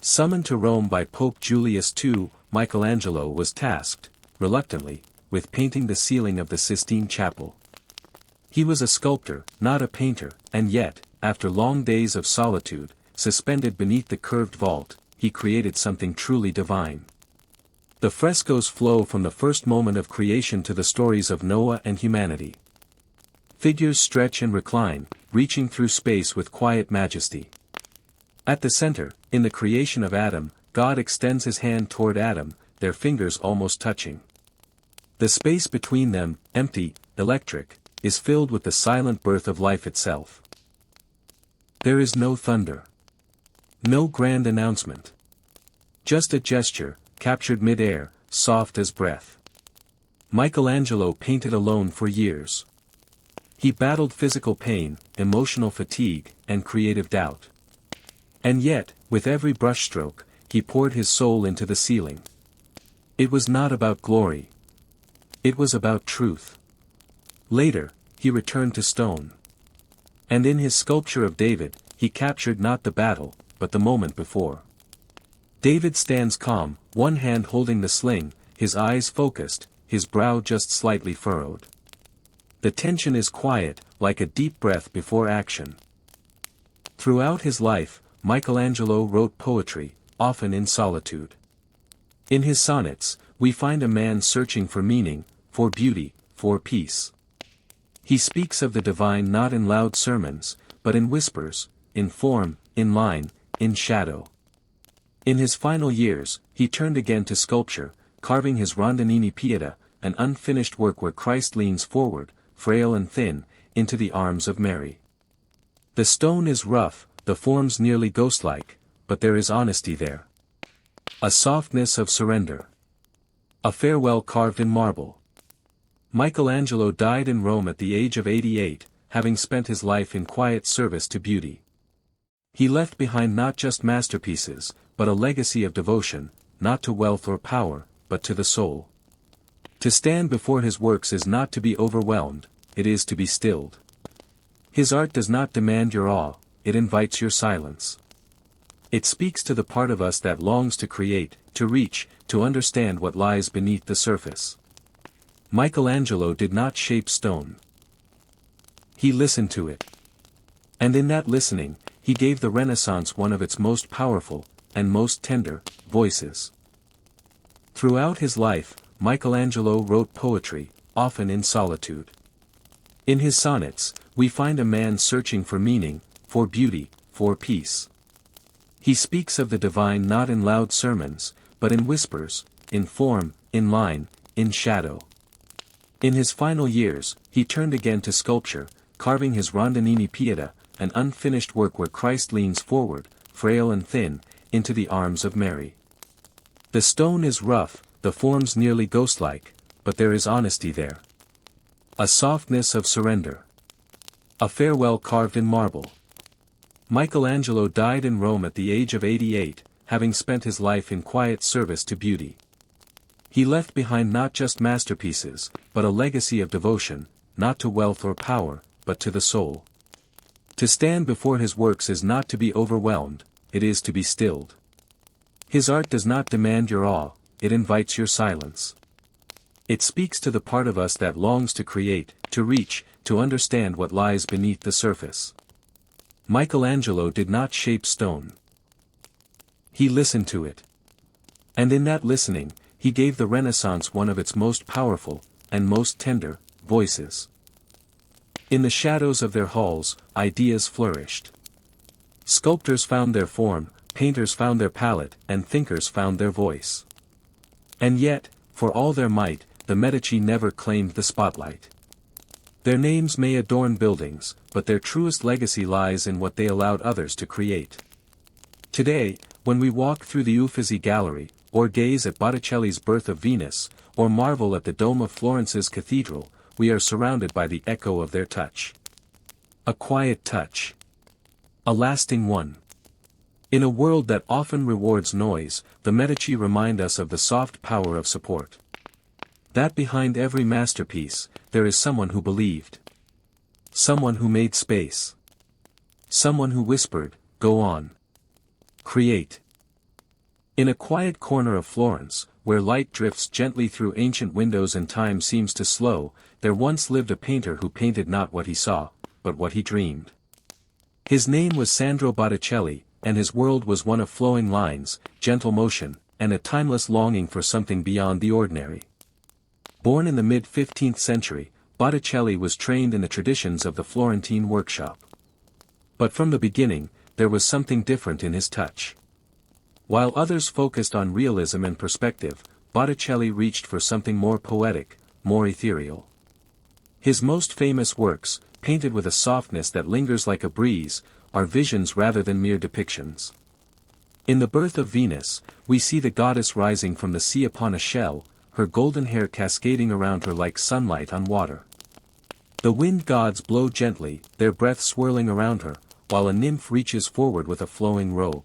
Summoned to Rome by Pope Julius II, Michelangelo was tasked, reluctantly, with painting the ceiling of the Sistine Chapel. He was a sculptor, not a painter, and yet, after long days of solitude, suspended beneath the curved vault, he created something truly divine. The frescoes flow from the first moment of creation to the stories of Noah and humanity. Figures stretch and recline, reaching through space with quiet majesty. At the center, in the creation of Adam, God extends his hand toward Adam, their fingers almost touching. The space between them, empty, electric, is filled with the silent birth of life itself. There is no thunder. No grand announcement. Just a gesture, captured mid-air, soft as breath. Michelangelo painted alone for years. He battled physical pain, emotional fatigue, and creative doubt. And yet, with every brushstroke, he poured his soul into the ceiling. It was not about glory. It was about truth. Later, he returned to stone. And in his sculpture of David, he captured not the battle, but the moment before. David stands calm, one hand holding the sling, his eyes focused, his brow just slightly furrowed. The tension is quiet, like a deep breath before action. Throughout his life, Michelangelo wrote poetry, often in solitude. In his sonnets, we find a man searching for meaning, for beauty, for peace. He speaks of the divine not in loud sermons, but in whispers, in form, in line, in shadow. In his final years, he turned again to sculpture, carving his Rondinini Pieta, an unfinished work where Christ leans forward, frail and thin, into the arms of Mary. The stone is rough, the forms nearly ghost-like, but there is honesty there. A softness of surrender. A farewell carved in marble. Michelangelo died in Rome at the age of 88, having spent his life in quiet service to beauty. He left behind not just masterpieces, but a legacy of devotion, not to wealth or power, but to the soul. To stand before his works is not to be overwhelmed, it is to be stilled. His art does not demand your awe, it invites your silence. It speaks to the part of us that longs to create, to reach, to understand what lies beneath the surface. Michelangelo did not shape stone. He listened to it. And in that listening, he gave the Renaissance one of its most powerful, and most tender, voices. Throughout his life, Michelangelo wrote poetry, often in solitude. In his sonnets, we find a man searching for meaning, for beauty, for peace. He speaks of the divine not in loud sermons, but in whispers, in form, in line, in shadow. In his final years, he turned again to sculpture, carving his Rondinini Pietà, an unfinished work where Christ leans forward, frail and thin, into the arms of Mary. The stone is rough, the forms nearly ghostlike, but there is honesty there. A softness of surrender. A farewell carved in marble. Michelangelo died in Rome at the age of 88, having spent his life in quiet service to beauty. He left behind not just masterpieces, but a legacy of devotion, not to wealth or power, but to the soul. To stand before his works is not to be overwhelmed, it is to be stilled. His art does not demand your awe, it invites your silence. It speaks to the part of us that longs to create, to reach, to understand what lies beneath the surface. Michelangelo did not shape stone. He listened to it. And in that listening, he gave the Renaissance one of its most powerful, and most tender, voices. In the shadows of their halls, ideas flourished. Sculptors found their form, painters found their palette, and thinkers found their voice. And yet, for all their might, the Medici never claimed the spotlight. Their names may adorn buildings, but their truest legacy lies in what they allowed others to create. Today, when we walk through the Uffizi Gallery, or gaze at Botticelli's Birth of Venus, or marvel at the dome of Florence's cathedral, we are surrounded by the echo of their touch. A quiet touch. A lasting one. In a world that often rewards noise, the Medici remind us of the soft power of support. That behind every masterpiece, there is someone who believed. Someone who made space. Someone who whispered, "Go on. Create." In a quiet corner of Florence, where light drifts gently through ancient windows and time seems to slow, there once lived a painter who painted not what he saw, but what he dreamed. His name was Sandro Botticelli, and his world was one of flowing lines, gentle motion, and a timeless longing for something beyond the ordinary. Born in the mid-15th century, Botticelli was trained in the traditions of the Florentine workshop. But from the beginning, there was something different in his touch. While others focused on realism and perspective, Botticelli reached for something more poetic, more ethereal. His most famous works, painted with a softness that lingers like a breeze, are visions rather than mere depictions. In the Birth of Venus, we see the goddess rising from the sea upon a shell, her golden hair cascading around her like sunlight on water. The wind gods blow gently, their breath swirling around her, while a nymph reaches forward with a flowing robe.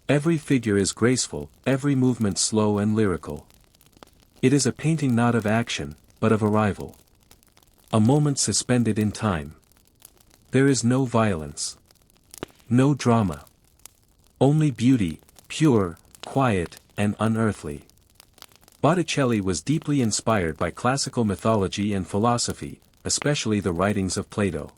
Every figure is graceful, every movement slow and lyrical. It is a painting not of action, but of arrival. A moment suspended in time. There is no violence. No drama. Only beauty, pure, quiet, and unearthly. Botticelli was deeply inspired by classical mythology and philosophy, especially the writings of Plato.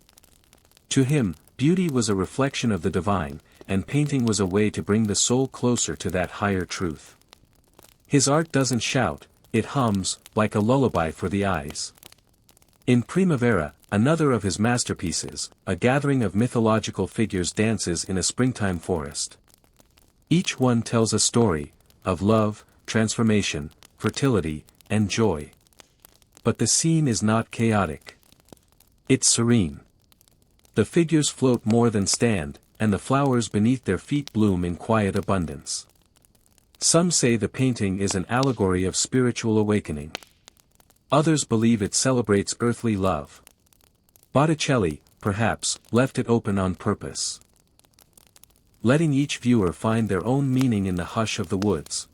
To him, beauty was a reflection of the divine, and painting was a way to bring the soul closer to that higher truth. His art doesn't shout, it hums, like a lullaby for the eyes. In Primavera, another of his masterpieces, a gathering of mythological figures dances in a springtime forest. Each one tells a story, of love, transformation, fertility, and joy. But the scene is not chaotic. It's serene. The figures float more than stand, and the flowers beneath their feet bloom in quiet abundance. Some say the painting is an allegory of spiritual awakening. Others believe it celebrates earthly love. Botticelli, perhaps, left it open on purpose, letting each viewer find their own meaning in the hush of the woods.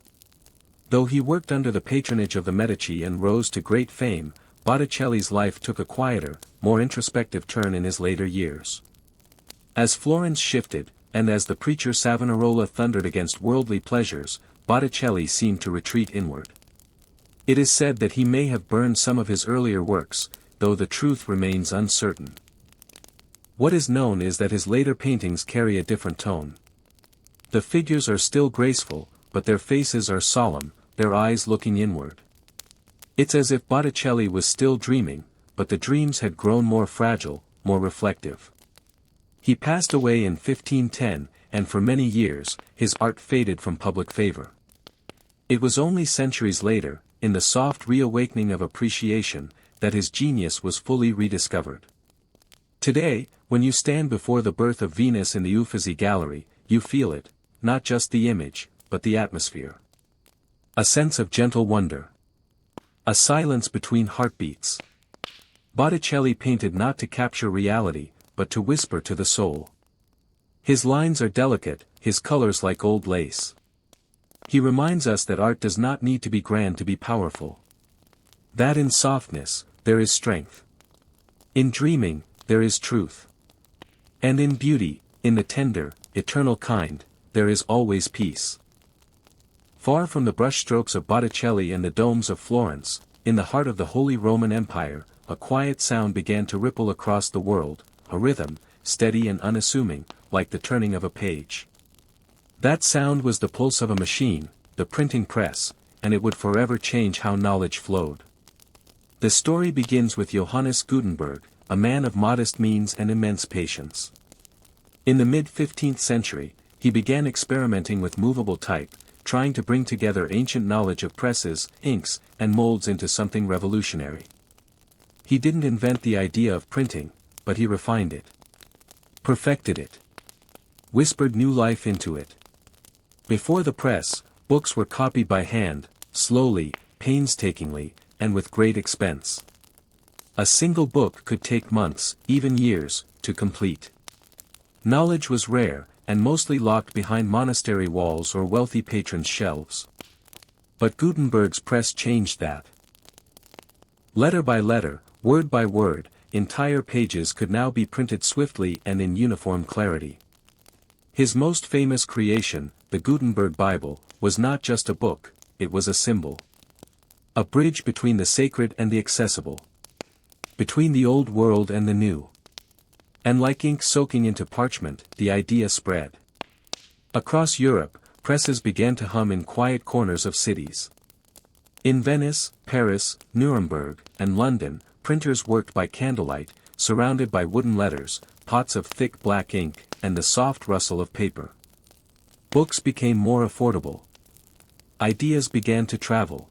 Though he worked under the patronage of the Medici and rose to great fame, Botticelli's life took a quieter, more introspective turn in his later years. As Florence shifted, and as the preacher Savonarola thundered against worldly pleasures, Botticelli seemed to retreat inward. It is said that he may have burned some of his earlier works, though the truth remains uncertain. What is known is that his later paintings carry a different tone. The figures are still graceful, but their faces are solemn, their eyes looking inward. It's as if Botticelli was still dreaming, but the dreams had grown more fragile, more reflective. He passed away in 1510, and for many years, his art faded from public favor. It was only centuries later, in the soft reawakening of appreciation, that his genius was fully rediscovered. Today, when you stand before the Birth of Venus in the Uffizi Gallery, you feel it, not just the image, but the atmosphere. A sense of gentle wonder. A silence between heartbeats. Botticelli painted not to capture reality, but to whisper to the soul. His lines are delicate, his colors like old lace. He reminds us that art does not need to be grand to be powerful. That in softness, there is strength. In dreaming, there is truth. And in beauty, in the tender, eternal kind, there is always peace. Far from the brushstrokes of Botticelli and the domes of Florence, in the heart of the Holy Roman Empire, a quiet sound began to ripple across the world, a rhythm, steady and unassuming, like the turning of a page. That sound was the pulse of a machine, the printing press, and it would forever change how knowledge flowed. The story begins with Johannes Gutenberg, a man of modest means and immense patience. In the mid-15th century, he began experimenting with movable type, trying to bring together ancient knowledge of presses, inks, and molds into something revolutionary. He didn't invent the idea of printing, but he refined it. Perfected it. Whispered new life into it. Before the press, books were copied by hand, slowly, painstakingly, and with great expense. A single book could take months, even years, to complete. Knowledge was rare, and mostly locked behind monastery walls or wealthy patrons' shelves. But Gutenberg's press changed that. Letter by letter, word by word, entire pages could now be printed swiftly and in uniform clarity. His most famous creation, the Gutenberg Bible, was not just a book, it was a symbol. A bridge between the sacred and the accessible. Between the old world and the new. And like ink soaking into parchment, the idea spread. Across Europe, presses began to hum in quiet corners of cities. In Venice, Paris, Nuremberg, and London, printers worked by candlelight, surrounded by wooden letters, pots of thick black ink, and the soft rustle of paper. Books became more affordable. Ideas began to travel.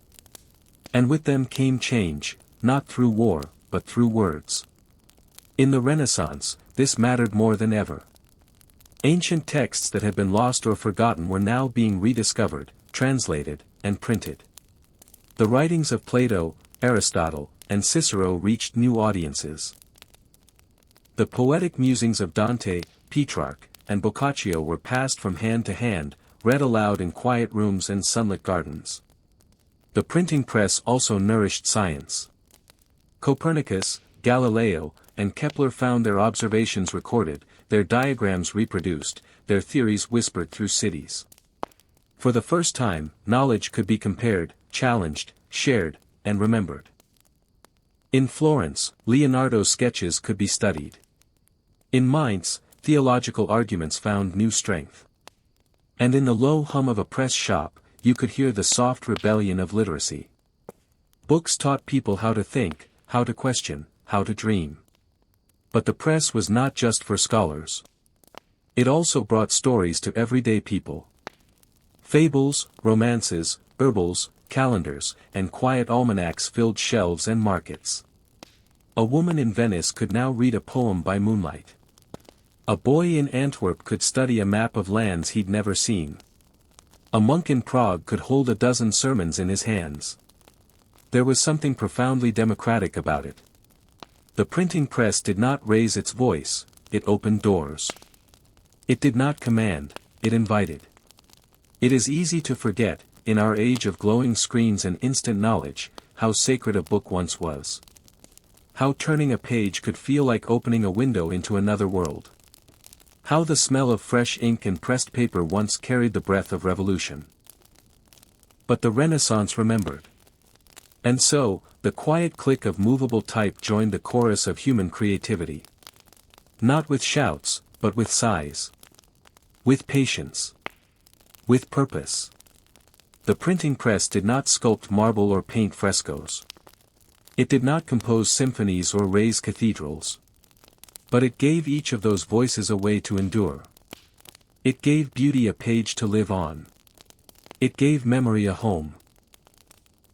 And with them came change, not through war, but through words. In the Renaissance, this mattered more than ever. Ancient texts that had been lost or forgotten were now being rediscovered, translated, and printed. The writings of Plato, Aristotle, and Cicero reached new audiences. The poetic musings of Dante, Petrarch, and Boccaccio were passed from hand to hand, read aloud in quiet rooms and sunlit gardens. The printing press also nourished science. Copernicus, Galileo, and Kepler found their observations recorded, their diagrams reproduced, their theories whispered through cities. For the first time, knowledge could be compared, challenged, shared, and remembered. In Florence, Leonardo's sketches could be studied. In Mainz, theological arguments found new strength. And in the low hum of a press shop, you could hear the soft rebellion of literacy. Books taught people how to think, how to question, how to dream. But the press was not just for scholars. It also brought stories to everyday people. Fables, romances, herbals, calendars, and quiet almanacs filled shelves and markets. A woman in Venice could now read a poem by moonlight. A boy in Antwerp could study a map of lands he'd never seen. A monk in Prague could hold a dozen sermons in his hands. There was something profoundly democratic about it. The printing press did not raise its voice, it opened doors. It did not command, it invited. It is easy to forget, in our age of glowing screens and instant knowledge, how sacred a book once was. How turning a page could feel like opening a window into another world. How the smell of fresh ink and pressed paper once carried the breath of revolution. But the Renaissance remembered. And so, the quiet click of movable type joined the chorus of human creativity. Not with shouts, but with sighs. With patience. With purpose. The printing press did not sculpt marble or paint frescoes. It did not compose symphonies or raise cathedrals. But it gave each of those voices a way to endure. It gave beauty a page to live on. It gave memory a home.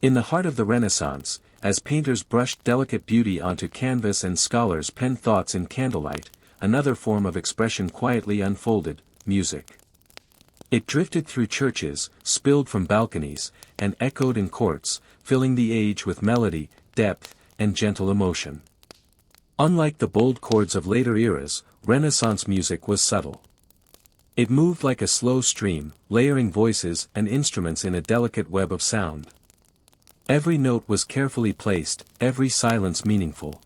In the heart of the Renaissance, as painters brushed delicate beauty onto canvas and scholars penned thoughts in candlelight, another form of expression quietly unfolded: music. It drifted through churches, spilled from balconies, and echoed in courts, filling the age with melody, depth, and gentle emotion. Unlike the bold chords of later eras, Renaissance music was subtle. It moved like a slow stream, layering voices and instruments in a delicate web of sound. Every note was carefully placed, every silence meaningful.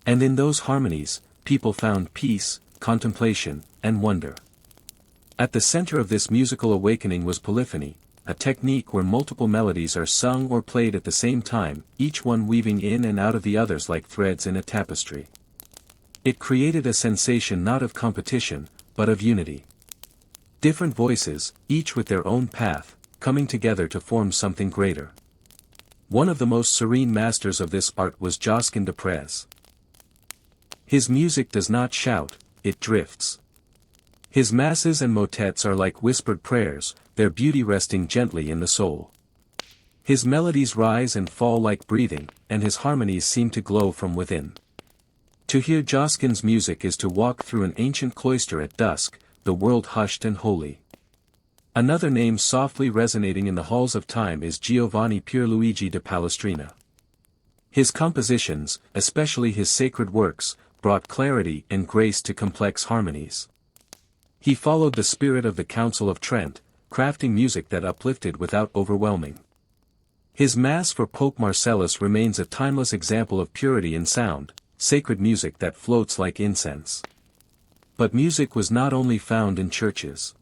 And in those harmonies, people found peace, contemplation, and wonder. At the center of this musical awakening was polyphony, a technique where multiple melodies are sung or played at the same time, each one weaving in and out of the others like threads in a tapestry. It created a sensation not of competition, but of unity. Different voices, each with their own path, coming together to form something greater. One of the most serene masters of this art was Josquin des Prez. His music does not shout, it drifts. His masses and motets are like whispered prayers, their beauty resting gently in the soul. His melodies rise and fall like breathing, and his harmonies seem to glow from within. To hear Josquin's music is to walk through an ancient cloister at dusk, the world hushed and holy. Another name softly resonating in the halls of time is Giovanni Pierluigi da Palestrina. His compositions, especially his sacred works, brought clarity and grace to complex harmonies. He followed the spirit of the Council of Trent, crafting music that uplifted without overwhelming. His Mass for Pope Marcellus remains a timeless example of purity in sound, sacred music that floats like incense. But music was not only found in churches.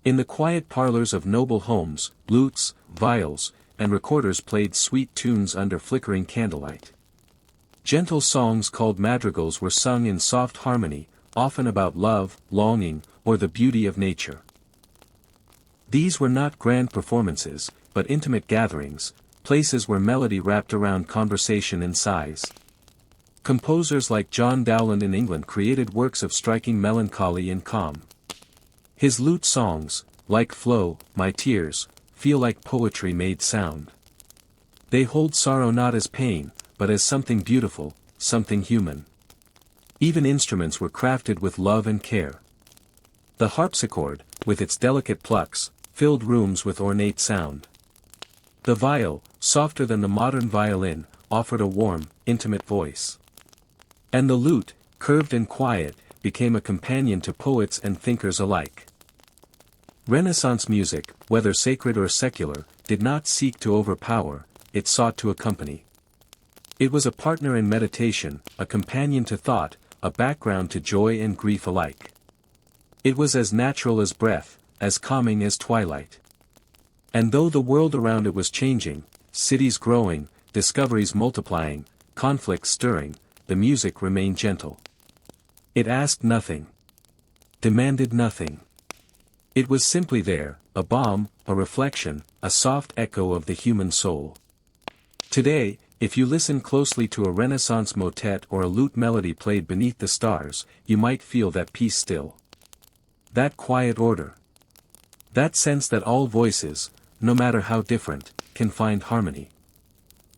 In the quiet parlors of noble homes, lutes, viols, and recorders played sweet tunes under flickering candlelight. Gentle songs called madrigals were sung in soft harmony, often about love, longing, or the beauty of nature. These were not grand performances, but intimate gatherings, places where melody wrapped around conversation and sighs. Composers like John Dowland in England created works of striking melancholy and calm. His lute songs, like Flow, My Tears, feel like poetry made sound. They hold sorrow not as pain, but as something beautiful, something human. Even instruments were crafted with love and care. The harpsichord, with its delicate plucks, filled rooms with ornate sound. The viol, softer than the modern violin, offered a warm, intimate voice. And the lute, curved and quiet, became a companion to poets and thinkers alike. Renaissance music, whether sacred or secular, did not seek to overpower, it sought to accompany. It was a partner in meditation, a companion to thought, a background to joy and grief alike. It was as natural as breath, as calming as twilight. And though the world around it was changing, cities growing, discoveries multiplying, conflicts stirring, the music remained gentle. It asked nothing. Demanded nothing. It was simply there, a balm, a reflection, a soft echo of the human soul. Today, if you listen closely to a Renaissance motet or a lute melody played beneath the stars, you might feel that peace still. That quiet order. That sense that all voices, no matter how different, can find harmony.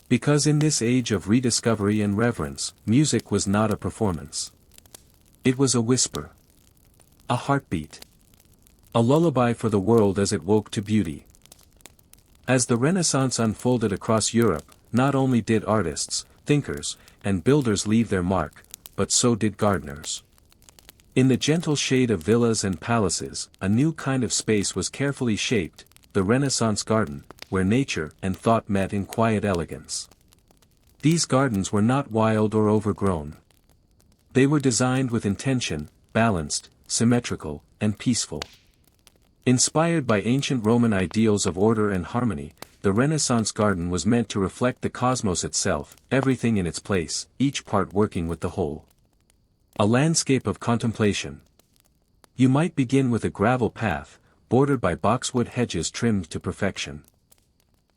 Because in this age of rediscovery and reverence, music was not a performance. It was a whisper. A heartbeat. A lullaby for the world as it woke to beauty. As the Renaissance unfolded across Europe, not only did artists, thinkers, and builders leave their mark, but so did gardeners. In the gentle shade of villas and palaces, a new kind of space was carefully shaped, the Renaissance garden, where nature and thought met in quiet elegance. These gardens were not wild or overgrown. They were designed with intention, balanced, symmetrical, and peaceful. Inspired by ancient Roman ideals of order and harmony, the Renaissance garden was meant to reflect the cosmos itself, everything in its place, each part working with the whole. A landscape of contemplation. You might begin with a gravel path, bordered by boxwood hedges trimmed to perfection.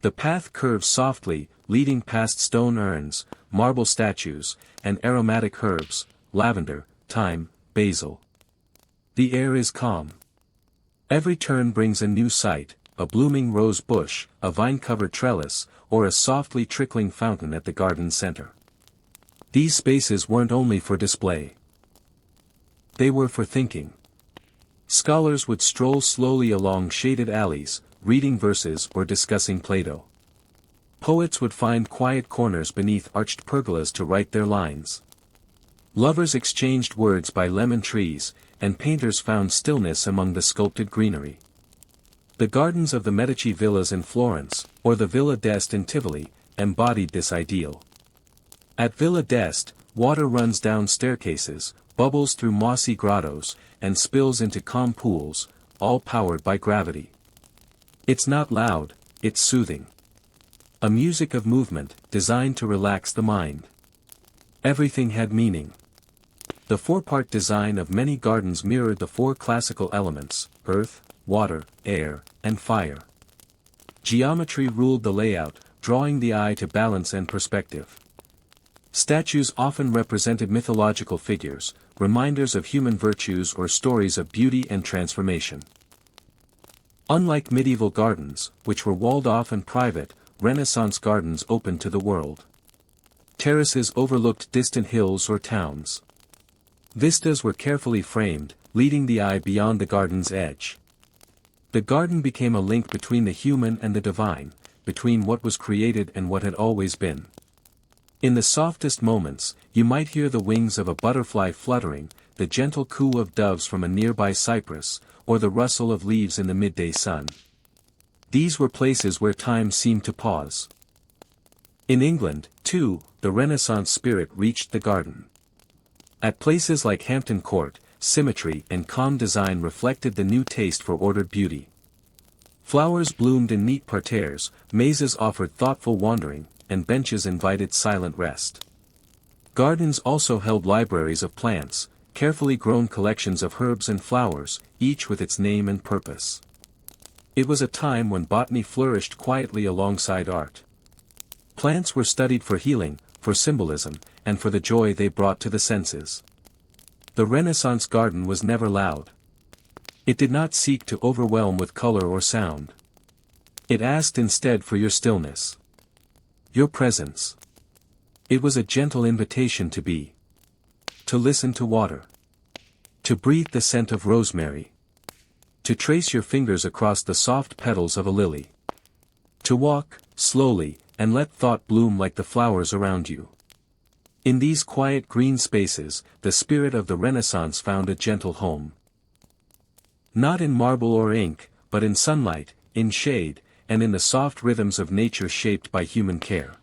The path curves softly, leading past stone urns, marble statues, and aromatic herbs, lavender, thyme, basil. The air is calm. Every turn brings a new sight, a blooming rose bush, a vine-covered trellis, or a softly trickling fountain at the garden's center. These spaces weren't only for display. They were for thinking. Scholars would stroll slowly along shaded alleys, reading verses or discussing Plato. Poets would find quiet corners beneath arched pergolas to write their lines. Lovers exchanged words by lemon trees, and painters found stillness among the sculpted greenery. The gardens of the Medici villas in Florence, or the Villa d'Este in Tivoli, embodied this ideal. At Villa d'Este, water runs down staircases, bubbles through mossy grottos, and spills into calm pools, all powered by gravity. It's not loud, it's soothing. A music of movement, designed to relax the mind. Everything had meaning. The four-part design of many gardens mirrored the four classical elements: earth, water, air, and fire. Geometry ruled the layout, drawing the eye to balance and perspective. Statues often represented mythological figures, reminders of human virtues or stories of beauty and transformation. Unlike medieval gardens, which were walled off and private, Renaissance gardens opened to the world. Terraces overlooked distant hills or towns. Vistas were carefully framed, leading the eye beyond the garden's edge. The garden became a link between the human and the divine, between what was created and what had always been. In the softest moments, you might hear the wings of a butterfly fluttering, the gentle coo of doves from a nearby cypress, or the rustle of leaves in the midday sun. These were places where time seemed to pause. In England, too, the Renaissance spirit reached the garden. At places like Hampton Court, symmetry and calm design reflected the new taste for ordered beauty. Flowers bloomed in neat parterres, mazes offered thoughtful wandering, and benches invited silent rest. Gardens also held libraries of plants, carefully grown collections of herbs and flowers, each with its name and purpose. It was a time when botany flourished quietly alongside art. Plants were studied for healing, for symbolism, and for the joy they brought to the senses. The Renaissance garden was never loud. It did not seek to overwhelm with color or sound. It asked instead for your stillness. Your presence. It was a gentle invitation to be. To listen to water. To breathe the scent of rosemary. To trace your fingers across the soft petals of a lily. To walk, slowly, and let thought bloom like the flowers around you. In these quiet green spaces, the spirit of the Renaissance found a gentle home. Not in marble or ink, but in sunlight, in shade, and in the soft rhythms of nature shaped by human care.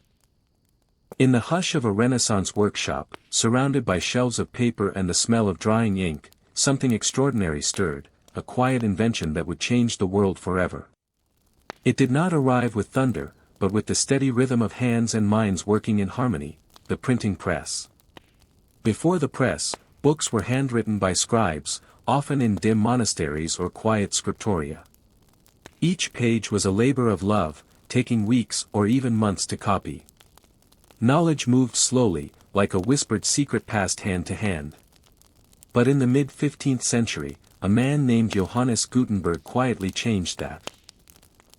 In the hush of a Renaissance workshop, surrounded by shelves of paper and the smell of drying ink, something extraordinary stirred, a quiet invention that would change the world forever. It did not arrive with thunder, but with the steady rhythm of hands and minds working in harmony, the printing press. Before the press, books were handwritten by scribes, often in dim monasteries or quiet scriptoria. Each page was a labor of love, taking weeks or even months to copy. Knowledge moved slowly, like a whispered secret passed hand to hand. But in the mid-15th century, a man named Johannes Gutenberg quietly changed that.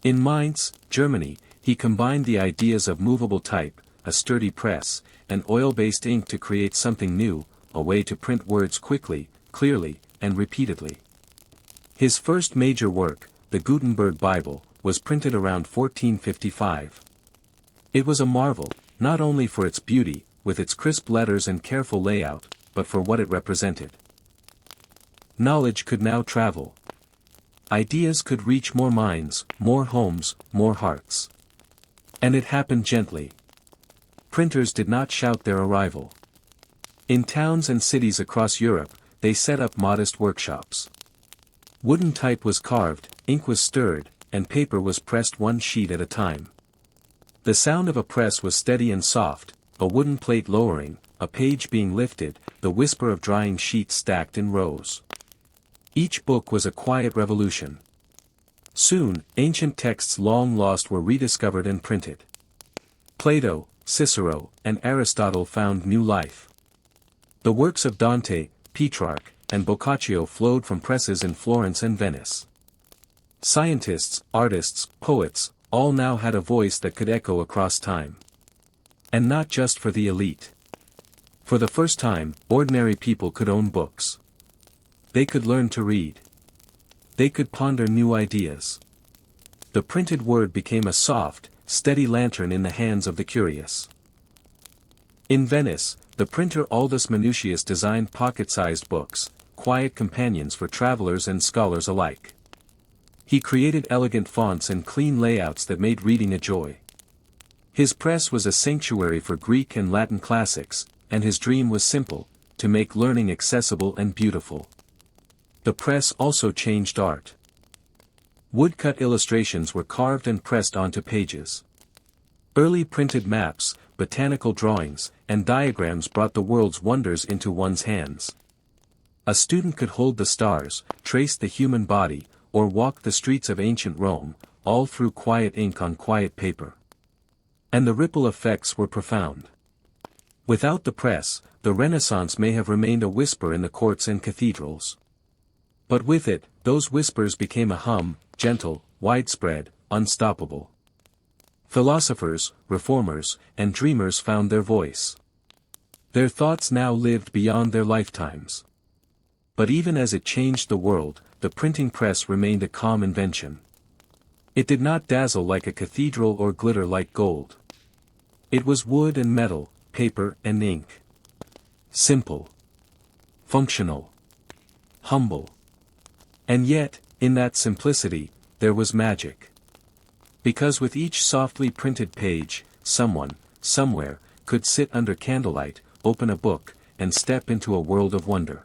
In Mainz, Germany, he combined the ideas of movable type, a sturdy press, and oil-based ink to create something new, a way to print words quickly, clearly, and repeatedly. His first major work, the Gutenberg Bible, was printed around 1455. It was a marvel, not only for its beauty, with its crisp letters and careful layout, but for what it represented. Knowledge could now travel. Ideas could reach more minds, more homes, more hearts. And it happened gently. Printers did not shout their arrival. In towns and cities across Europe, they set up modest workshops. Wooden type was carved, ink was stirred, and paper was pressed one sheet at a time. The sound of a press was steady and soft, a wooden plate lowering, a page being lifted, the whisper of drying sheets stacked in rows. Each book was a quiet revolution. Soon, ancient texts long lost were rediscovered and printed. Plato, Cicero, and Aristotle found new life. The works of Dante, Petrarch, and Boccaccio flowed from presses in Florence and Venice. Scientists, artists, poets, all now had a voice that could echo across time. And not just for the elite. For the first time, ordinary people could own books. They could learn to read. They could ponder new ideas. The printed word became a soft, steady lantern in the hands of the curious. In Venice, the printer Aldus Manutius designed pocket-sized books, quiet companions for travelers and scholars alike. He created elegant fonts and clean layouts that made reading a joy. His press was a sanctuary for Greek and Latin classics, and his dream was simple, to make learning accessible and beautiful. The press also changed art. Woodcut illustrations were carved and pressed onto pages. Early printed maps, botanical drawings, and diagrams brought the world's wonders into one's hands. A student could hold the stars, trace the human body, or walk the streets of ancient Rome, all through quiet ink on quiet paper. And the ripple effects were profound. Without the press, the Renaissance may have remained a whisper in the courts and cathedrals. But with it, those whispers became a hum, gentle, widespread, unstoppable. Philosophers, reformers, and dreamers found their voice. Their thoughts now lived beyond their lifetimes. But even as it changed the world, the printing press remained a calm invention. It did not dazzle like a cathedral or glitter like gold. It was wood and metal, paper and ink. Simple. Functional. Humble. And yet, in that simplicity, there was magic. Because with each softly printed page, someone, somewhere, could sit under candlelight, open a book, and step into a world of wonder.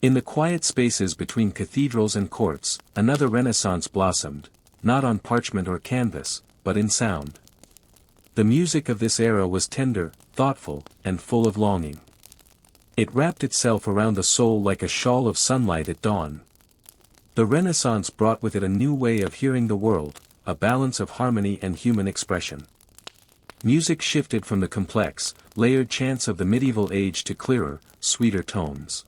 In the quiet spaces between cathedrals and courts, another Renaissance blossomed, not on parchment or canvas, but in sound. The music of this era was tender, thoughtful, and full of longing. It wrapped itself around the soul like a shawl of sunlight at dawn. The Renaissance brought with it a new way of hearing the world, a balance of harmony and human expression. Music shifted from the complex, layered chants of the medieval age to clearer, sweeter tones.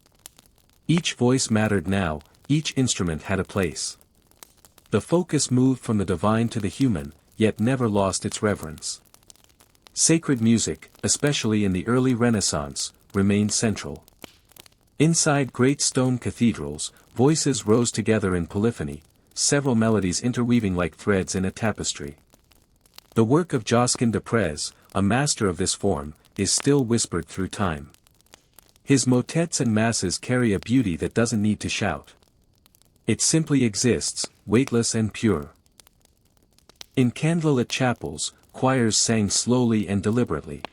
Each voice mattered now, each instrument had a place. The focus moved from the divine to the human, yet never lost its reverence. Sacred music, especially in the early Renaissance, remained central. Inside great stone cathedrals, voices rose together in polyphony, several melodies interweaving like threads in a tapestry. The work of Josquin de Prez, a master of this form, is still whispered through time. His motets and masses carry a beauty that doesn't need to shout. It simply exists, weightless and pure. In candlelit chapels, choirs sang slowly and deliberately.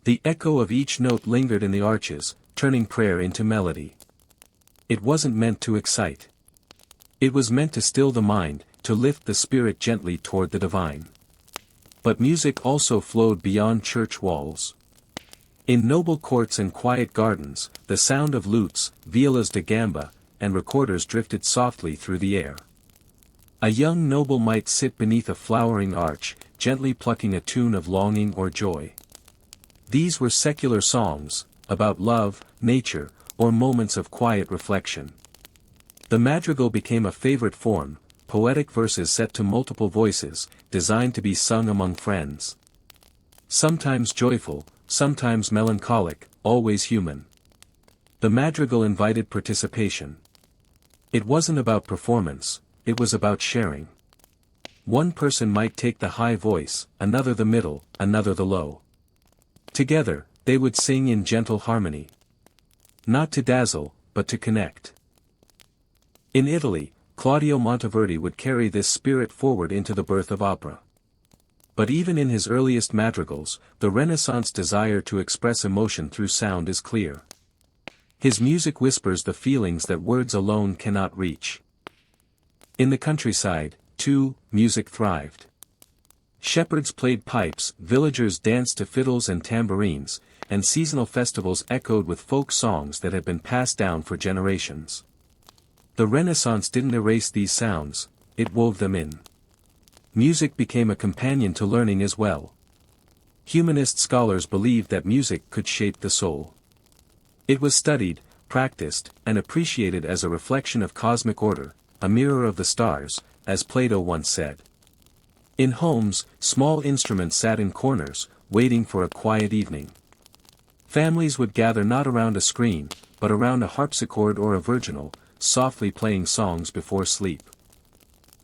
The echo of each note lingered in the arches, turning prayer into melody. It wasn't meant to excite. It was meant to still the mind, to lift the spirit gently toward the divine. But music also flowed beyond church walls. In noble courts and quiet gardens, the sound of lutes, violas da gamba, and recorders drifted softly through the air. A young noble might sit beneath a flowering arch, gently plucking a tune of longing or joy. These were secular songs, about love, nature, or moments of quiet reflection. The madrigal became a favorite form, poetic verses set to multiple voices, designed to be sung among friends. Sometimes joyful, sometimes melancholic, always human. The madrigal invited participation. It wasn't about performance, it was about sharing. One person might take the high voice, another the middle, another the low. Together, they would sing in gentle harmony. Not to dazzle, but to connect. In Italy, Claudio Monteverdi would carry this spirit forward into the birth of opera. But even in his earliest madrigals, the Renaissance desire to express emotion through sound is clear. His music whispers the feelings that words alone cannot reach. In the countryside, too, music thrived. Shepherds played pipes, villagers danced to fiddles and tambourines, and seasonal festivals echoed with folk songs that had been passed down for generations. The Renaissance didn't erase these sounds, it wove them in. Music became a companion to learning as well. Humanist scholars believed that music could shape the soul. It was studied, practiced, and appreciated as a reflection of cosmic order, a mirror of the stars, as Plato once said. In homes, small instruments sat in corners, waiting for a quiet evening. Families would gather not around a screen, but around a harpsichord or a virginal, softly playing songs before sleep.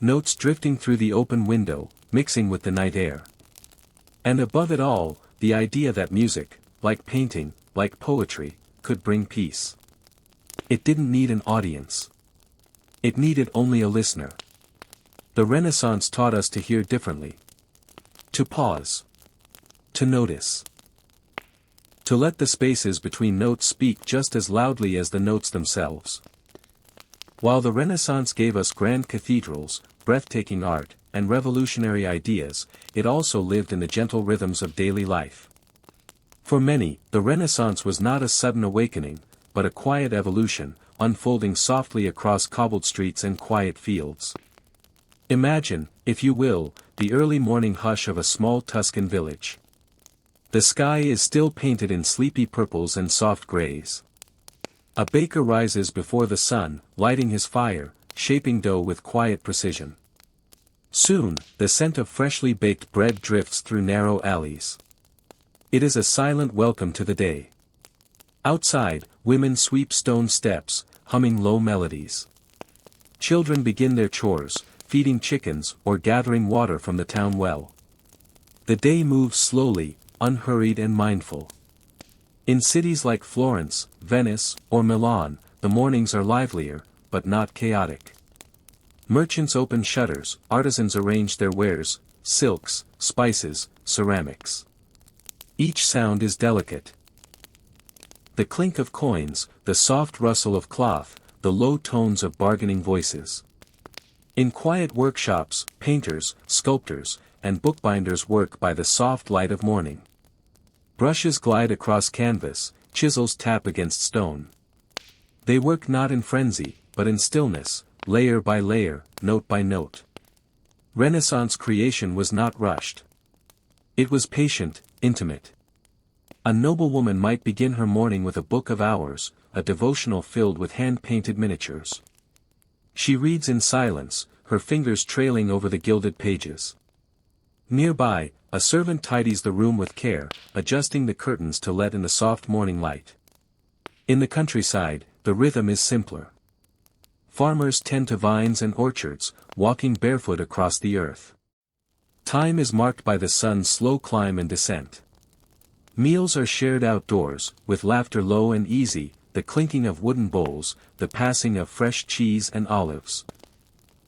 Notes drifting through the open window, mixing with the night air. And above it all, the idea that music, like painting, like poetry, could bring peace. It didn't need an audience. It needed only a listener. The Renaissance taught us to hear differently. To pause. To notice. To let the spaces between notes speak just as loudly as the notes themselves. While the Renaissance gave us grand cathedrals, breathtaking art, and revolutionary ideas, it also lived in the gentle rhythms of daily life. For many, the Renaissance was not a sudden awakening, but a quiet evolution, unfolding softly across cobbled streets and quiet fields. Imagine, if you will, the early morning hush of a small Tuscan village. The sky is still painted in sleepy purples and soft grays. A baker rises before the sun, lighting his fire, shaping dough with quiet precision. Soon, the scent of freshly baked bread drifts through narrow alleys. It is a silent welcome to the day. Outside, women sweep stone steps, humming low melodies. Children begin their chores, feeding chickens or gathering water from the town well. The day moves slowly, unhurried and mindful. In cities like Florence, Venice, or Milan, the mornings are livelier, but not chaotic. Merchants open shutters, artisans arrange their wares, silks, spices, ceramics. Each sound is delicate. The clink of coins, the soft rustle of cloth, the low tones of bargaining voices. In quiet workshops, painters, sculptors, and bookbinders work by the soft light of morning. Brushes glide across canvas, chisels tap against stone. They work not in frenzy, but in stillness, layer by layer, note by note. Renaissance creation was not rushed. It was patient, intimate. A noblewoman might begin her morning with a book of hours, a devotional filled with hand-painted miniatures. She reads in silence, her fingers trailing over the gilded pages. Nearby, a servant tidies the room with care, adjusting the curtains to let in the soft morning light. In the countryside, the rhythm is simpler. Farmers tend to vines and orchards, walking barefoot across the earth. Time is marked by the sun's slow climb and descent. Meals are shared outdoors, with laughter low and easy, the clinking of wooden bowls, the passing of fresh cheese and olives.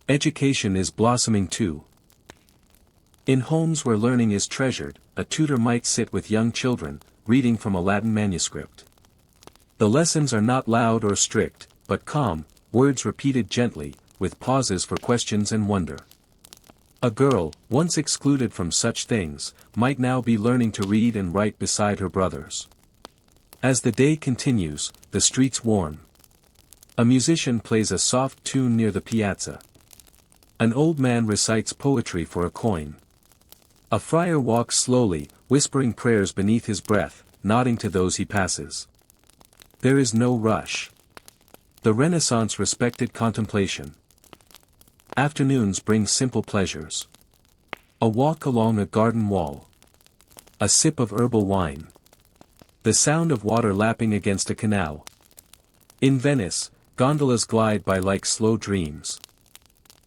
Education is blossoming too. In homes where learning is treasured, a tutor might sit with young children, reading from a Latin manuscript. The lessons are not loud or strict, but calm, words repeated gently, with pauses for questions and wonder. A girl, once excluded from such things, might now be learning to read and write beside her brothers. As the day continues, the streets warm. A musician plays a soft tune near the piazza. An old man recites poetry for a coin. A friar walks slowly, whispering prayers beneath his breath, nodding to those he passes. There is no rush. The Renaissance respected contemplation. Afternoons bring simple pleasures. A walk along a garden wall. A sip of herbal wine. The sound of water lapping against a canal. In Venice, gondolas glide by like slow dreams.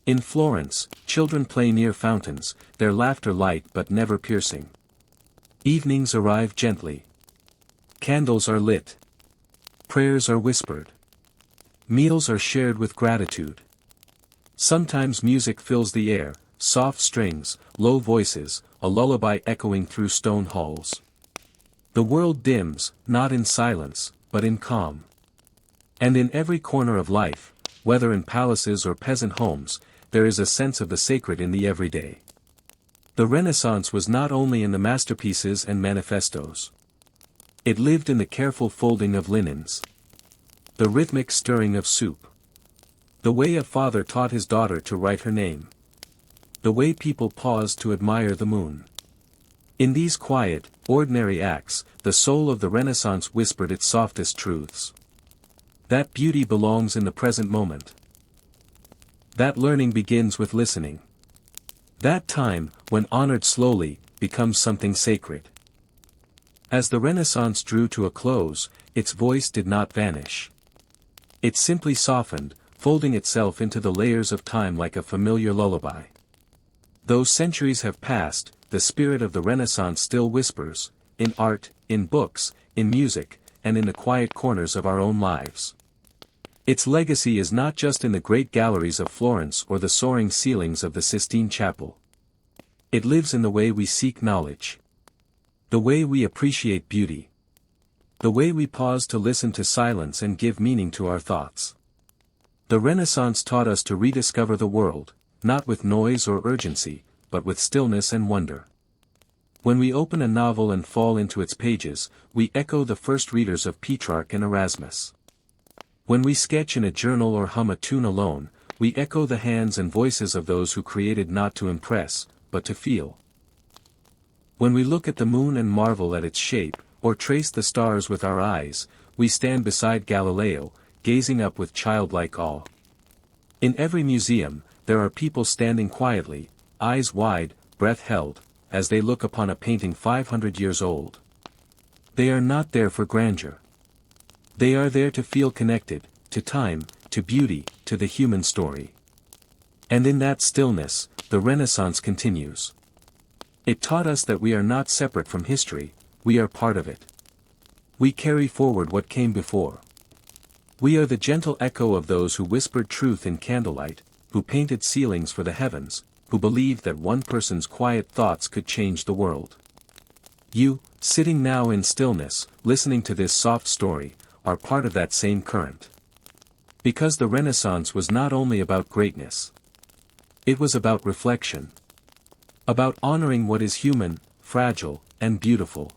In Florence, children play near fountains, their laughter light but never piercing. Evenings arrive gently. Candles are lit. Prayers are whispered. Meals are shared with gratitude. Sometimes music fills the air, soft strings, low voices, a lullaby echoing through stone halls. The world dims, not in silence, but in calm. And in every corner of life, whether in palaces or peasant homes, there is a sense of the sacred in the everyday. The Renaissance was not only in the masterpieces and manifestos. It lived in the careful folding of linens, the rhythmic stirring of soup, the way a father taught his daughter to write her name, the way people paused to admire the moon. In these quiet, ordinary acts, the soul of the Renaissance whispered its softest truths. That beauty belongs in the present moment. That learning begins with listening. That time, when honored slowly, becomes something sacred. As the Renaissance drew to a close, its voice did not vanish. It simply softened, folding itself into the layers of time like a familiar lullaby. Though centuries have passed, the spirit of the Renaissance still whispers, in art, in books, in music, and in the quiet corners of our own lives. Its legacy is not just in the great galleries of Florence or the soaring ceilings of the Sistine Chapel. It lives in the way we seek knowledge. The way we appreciate beauty. The way we pause to listen to silence and give meaning to our thoughts. The Renaissance taught us to rediscover the world, not with noise or urgency, but with stillness and wonder. When we open a novel and fall into its pages, we echo the first readers of Petrarch and Erasmus. When we sketch in a journal or hum a tune alone, we echo the hands and voices of those who created not to impress, but to feel. When we look at the moon and marvel at its shape, or trace the stars with our eyes, we stand beside Galileo, gazing up with childlike awe. In every museum, there are people standing quietly, eyes wide, breath held, as they look upon a painting 500 years old. They are not there for grandeur. They are there to feel connected, to time, to beauty, to the human story. And in that stillness, the Renaissance continues. It taught us that we are not separate from history, we are part of it. We carry forward what came before. We are the gentle echo of those who whispered truth in candlelight, who painted ceilings for the heavens, who believed that one person's quiet thoughts could change the world. You, sitting now in stillness, listening to this soft story, are part of that same current. Because the Renaissance was not only about greatness. It was about reflection. About honoring what is human, fragile, and beautiful.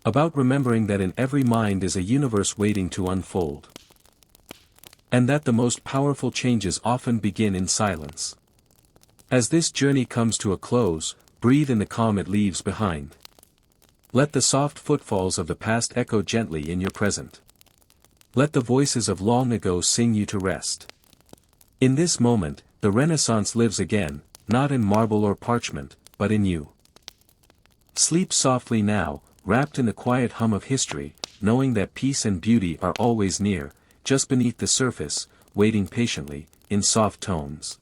About remembering that in every mind is a universe waiting to unfold. And that the most powerful changes often begin in silence. As this journey comes to a close, breathe in the calm it leaves behind. Let the soft footfalls of the past echo gently in your present. Let the voices of long ago sing you to rest. In this moment, the Renaissance lives again, not in marble or parchment, but in you. Sleep softly now, wrapped in the quiet hum of history, knowing that peace and beauty are always near, just beneath the surface, waiting patiently, in soft tones.